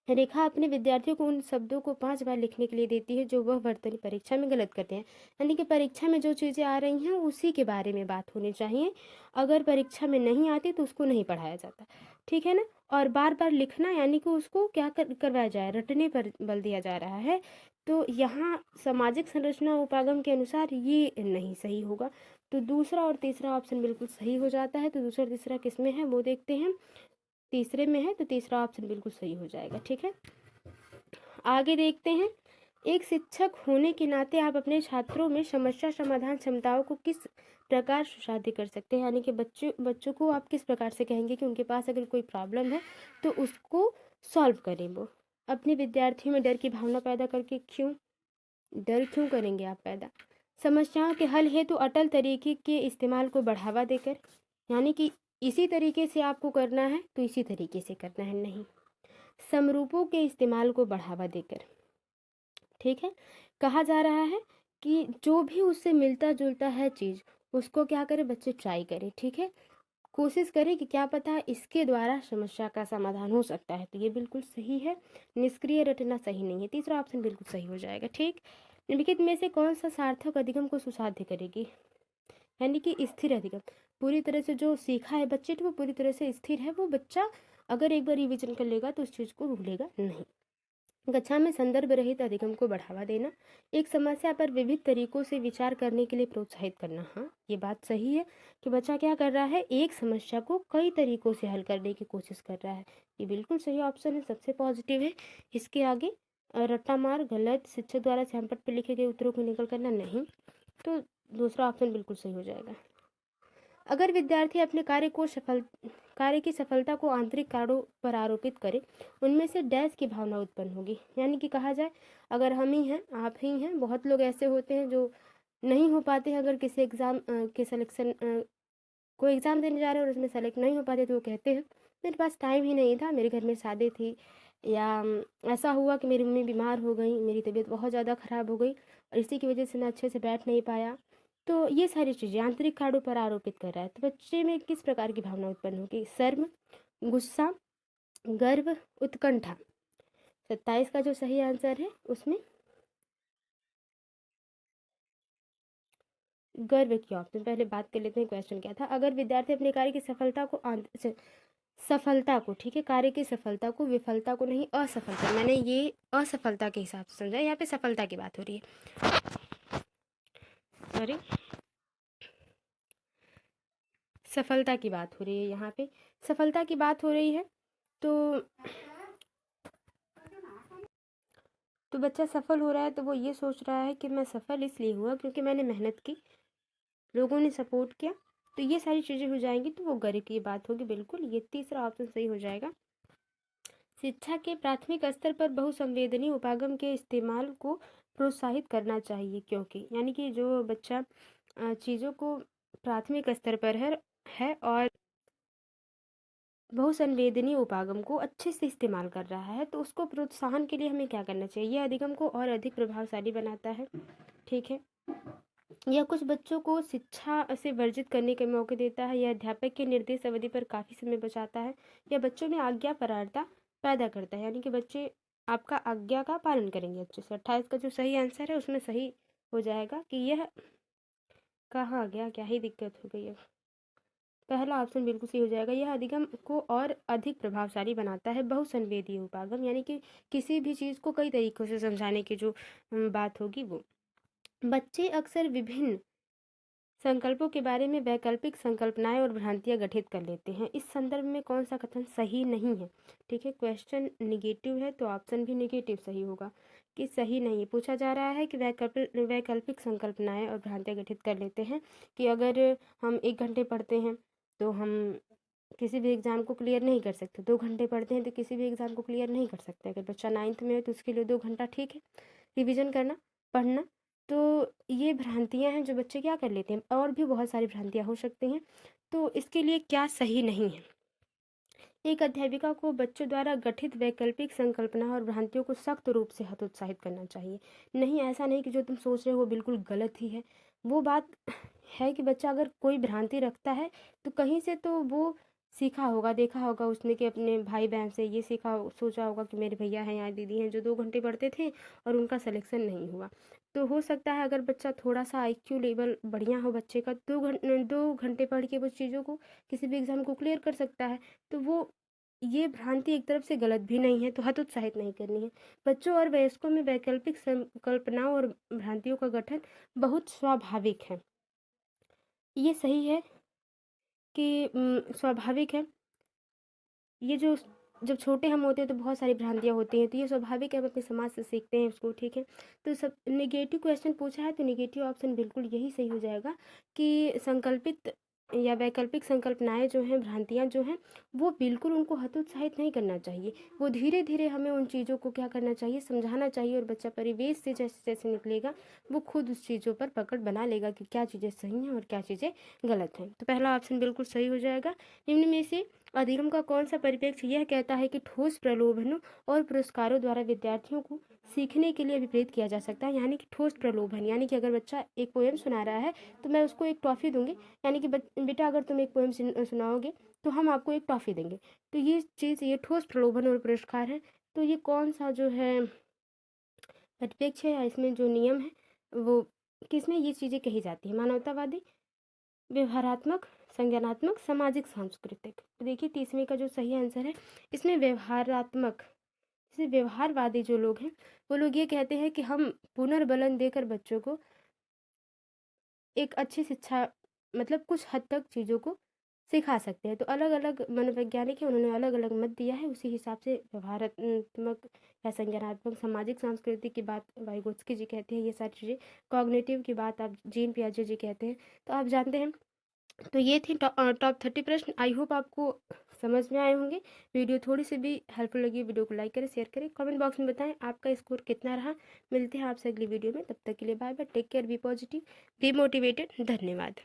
रेखा अपने विद्यार्थियों को उन शब्दों को 5 बार लिखने के लिए देती है जो वह वर्तनी परीक्षा में गलत करते हैं, यानी कि परीक्षा में जो चीज़ें आ रही हैं उसी के बारे में बात होनी चाहिए। अगर परीक्षा में नहीं आती तो उसको नहीं पढ़ाया जाता, ठीक है ना। और बार बार लिखना, यानी कि उसको क्या करवाया जाए, रटने पर बल दिया जा रहा है। तो यहाँ सामाजिक संरचना उपागम के अनुसार ये नहीं सही होगा। तो दूसरा और तीसरा ऑप्शन बिल्कुल सही हो जाता है। तो दूसरा और तीसरा किस में है वो देखते हैं। तीसरे में है, तो तीसरा ऑप्शन बिल्कुल सही हो जाएगा। ठीक है, आगे देखते हैं। एक शिक्षक होने के नाते आप अपने छात्रों में समस्या समाधान क्षमताओं को किस प्रकार सुशादी कर सकते हैं, यानी कि बच्चों को आप किस प्रकार से कहेंगे कि उनके पास अगर कोई प्रॉब्लम है तो उसको सॉल्व करें। वो अपने विद्यार्थियों में डर की भावना पैदा करके डर क्यों करेंगे आप पैदा। समस्याओं के हल हेतु अटल तरीके के इस्तेमाल को बढ़ावा देकर, यानी कि इसी तरीके से आपको करना है तो इसी तरीके से करना है, नहीं, समरूपों के इस्तेमाल को बढ़ावा देकर। ठीक है, कहा जा रहा है कि जो भी उससे मिलता जुलता है चीज़ उसको क्या करें, बच्चे ट्राई करें। ठीक है, कोशिश करें कि क्या पता इसके द्वारा समस्या का समाधान हो सकता है। तो ये बिल्कुल सही है। निष्क्रिय रटना सही नहीं है, तीसरा ऑप्शन बिल्कुल सही हो जाएगा। ठीक, निम्नलिखित में से कौन सा सार्थक अधिगम को सुसाध्य करेगी, यानी कि स्थिर अधिगम। पूरी तरह से जो सीखा है बच्चे तो वो पूरी तरह से स्थिर है। वो बच्चा अगर एक बार रिविजन कर लेगा तो उस चीज़ को भूलेगा नहीं। कक्षा में संदर्भ रहित अधिगम को बढ़ावा देना, एक समस्या पर विविध तरीकों से विचार करने के लिए प्रोत्साहित करना। हाँ, ये बात सही है कि बच्चा क्या कर रहा है, एक समस्या को कई तरीकों से हल करने की कोशिश कर रहा है। ये बिल्कुल सही ऑप्शन है, सबसे पॉजिटिव है। इसके आगे रट्टा मार, गलत, शिक्षक द्वारा सैंपट पर लिखे गए उत्तरों को नकल करना, नहीं, तो दूसरा ऑप्शन बिल्कुल सही हो जाएगा। अगर विद्यार्थी अपने कार्य की सफलता को आंतरिक कारणों पर आरोपित करे, उनमें से डैश की भावना उत्पन्न होगी, यानी कि कहा जाए अगर हम ही हैं, आप ही हैं, बहुत लोग ऐसे होते हैं जो नहीं हो पाते हैं। अगर किसी एग्ज़ाम के सिलेक्शन कोई एग्ज़ाम देने जा रहे हैं और उसमें सेलेक्ट नहीं हो पाते तो वो कहते हैं मेरे पास टाइम ही नहीं था, मेरे घर में शादी थी, या ऐसा हुआ कि मेरी मम्मी बीमार हो गई, मेरी तबीयत बहुत ज़्यादा ख़राब हो गई और इसी की वजह से मैं अच्छे से बैठ नहीं पाया। तो ये सारी चीज़ें आंतरिक कारणों पर आरोपित कर रहा है। तो बच्चे में किस प्रकार की भावना उत्पन्न होगी, शर्म, गुस्सा, गर्व, उत्कंठा। 27 का जो सही आंसर है उसमें गर्व की ऑप्शन। पहले बात कर लेते हैं क्वेश्चन क्या था। अगर विद्यार्थी अपने कार्य की सफलता को, ठीक है, कार्य की सफलता को, विफलता को नहीं, असफलता, मैंने ये असफलता के हिसाब से समझा, यहाँ पे सफलता की बात हो रही है, सॉरी, सफलता की बात हो रही है, यहाँ पे सफलता की बात हो रही है। तो बच्चा सफल हो रहा है तो वो ये सोच रहा है कि मैं सफल इसलिए हुआ क्योंकि मैंने मेहनत की, लोगों ने सपोर्ट किया, तो ये सारी चीज़ें हो जाएंगी तो वो गर्व की बात होगी। बिल्कुल, ये तीसरा ऑप्शन सही हो जाएगा। शिक्षा के प्राथमिक स्तर पर बहुसंवेदनीय उपागम के इस्तेमाल को प्रोत्साहित करना चाहिए, क्योंकि, यानी कि जो बच्चा चीज़ों को प्राथमिक स्तर पर है और बहुसंवेदनीय उपागम को अच्छे से इस्तेमाल कर रहा है तो उसको प्रोत्साहन के लिए हमें क्या करना चाहिए, यह अधिगम को और अधिक प्रभावशाली बनाता है। ठीक है, यह कुछ बच्चों को शिक्षा से वर्जित करने के मौके देता है, यह अध्यापक के निर्देश अवधि पर काफ़ी समय बचाता है, यह बच्चों में आज्ञापरायणता पैदा करता है, यानी कि बच्चे आपका आज्ञा का पालन करेंगे अच्छे से। 28 का जो सही आंसर है उसमें सही हो जाएगा कि यह कहाँ आ गया, क्या ही दिक्कत हो गई है, पहला ऑप्शन बिल्कुल सही हो जाएगा। यह अधिगम को और अधिक प्रभावशाली बनाता है। बहुसंवेदी उपागम, यानी कि किसी भी चीज़ को कई तरीकों से समझाने की जो बात होगी वो। बच्चे अक्सर विभिन्न संकल्पों के बारे में वैकल्पिक संकल्पनाएं और भ्रांतियां गठित कर लेते हैं। इस संदर्भ में कौन सा कथन सही नहीं है। ठीक है, क्वेश्चन निगेटिव है तो ऑप्शन भी निगेटिव सही होगा कि सही नहीं है। पूछा जा रहा है कि वैकल्पिक संकल्पनाएं और भ्रांतियां गठित कर लेते हैं कि अगर हम 1 घंटे पढ़ते हैं तो हम किसी भी एग्ज़ाम को क्लियर नहीं कर सकते, 2 घंटे पढ़ते हैं तो किसी भी एग्ज़ाम को क्लियर नहीं कर सकते। अगर बच्चा 9th में है तो उसके लिए 2 घंटा ठीक है रिविज़न करना, पढ़ना। तो ये भ्रांतियाँ हैं जो बच्चे क्या कर लेते हैं, और भी बहुत सारी भ्रांतियाँ हो सकती हैं। तो इसके लिए क्या सही नहीं है, एक अध्यापिका को बच्चों द्वारा गठित वैकल्पिक संकल्पना और भ्रांतियों को सख्त रूप से हतोत्साहित करना चाहिए। नहीं, ऐसा नहीं कि जो तुम सोच रहे हो वो बिल्कुल गलत ही है। वो बात है कि बच्चा अगर कोई भ्रांति रखता है तो कहीं से तो वो सीखा होगा, देखा होगा उसने कि अपने भाई बहन से ये सीखा, सोचा होगा कि मेरे भैया हैं या दीदी हैं जो 2 घंटे पढ़ते थे और उनका सिलेक्शन नहीं हुआ। तो हो सकता है अगर बच्चा थोड़ा सा IQ लेवल बढ़िया हो बच्चे का, 2 घंटे पढ़ के वो चीज़ों को, किसी भी एग्ज़ाम को क्लियर कर सकता है। तो वो ये भ्रांति एक तरफ से गलत भी नहीं है, तो हतोत्साहित नहीं करनी है। बच्चों और वयस्कों में वैकल्पिक संकल्पनाओं और भ्रांतियों का गठन बहुत स्वाभाविक है। ये सही है कि स्वाभाविक है। ये जो जब छोटे हम होते हैं तो बहुत सारी भ्रांतियाँ होती हैं, तो ये स्वाभाविक है, हम अपने समाज से सीखते हैं उसको, ठीक है। तो सब नेगेटिव क्वेश्चन पूछा है तो नेगेटिव ऑप्शन बिल्कुल यही सही हो जाएगा कि संकल्पित या वैकल्पिक संकल्पनाएं जो हैं, भ्रांतियाँ जो हैं, वो बिल्कुल उनको हतोत्साहित नहीं करना चाहिए। वो धीरे धीरे हमें उन चीज़ों को क्या करना चाहिए, समझाना चाहिए, और बच्चा परिवेश से जैसे जैसे निकलेगा वो खुद उस चीज़ों पर पकड़ बना लेगा कि क्या चीज़ें सही हैं और क्या चीज़ें गलत हैं। तो पहला ऑप्शन बिल्कुल सही हो जाएगा। निम्न में से अधिगम का कौन सा परिप्रेक्ष्य यह कहता है कि ठोस प्रलोभनों और पुरस्कारों द्वारा विद्यार्थियों को सीखने के लिए अभिप्रेरित किया जा सकता है? यानी कि ठोस प्रलोभन, यानी कि अगर बच्चा एक पोएम सुना रहा है तो मैं उसको एक टॉफ़ी दूंगी, यानी कि बेटा अगर तुम एक पोएम सुनाओगे तो हम आपको एक टॉफ़ी देंगे। तो ये चीज़, ये ठोस प्रलोभन और पुरस्कार है। तो ये कौन सा जो है परिप्रेक्ष्य है या इसमें जो नियम है वो किसमें ये चीज़ें कही जाती है? मानवतावादी, व्यवहारात्मक, संज्ञानात्मक, सामाजिक, सांस्कृतिक। तो देखिए 30वीं का जो सही आंसर है इसमें व्यवहारात्मक। जैसे व्यवहारवादी जो लोग हैं वो लोग ये कहते हैं कि हम पुनर्बलन देकर बच्चों को एक अच्छी शिक्षा, मतलब कुछ हद तक चीज़ों को सिखा सकते हैं। तो अलग अलग मनोवैज्ञानिक हैं, उन्होंने अलग अलग मत दिया है, उसी हिसाब से व्यवहारात्मक या संज्ञानात्मक, सामाजिक, सांस्कृतिक की बात वाइगोत्स्की जी कहते हैं, ये सारी चीज़ें। कॉग्निटिव की बात आप जीन पियाजे जी कहते हैं। तो आप जानते हैं, तो ये थी टॉप 30 प्रश्न। आई होप आपको समझ में आए होंगे। वीडियो थोड़ी सी भी हेल्पफुल लगी, वीडियो को लाइक करें, शेयर करें, कमेंट बॉक्स में बताएं आपका स्कोर कितना रहा। मिलते हैं आपसे अगली वीडियो में, तब तक के लिए bye bye, take care, be positive, be motivated. धन्यवाद।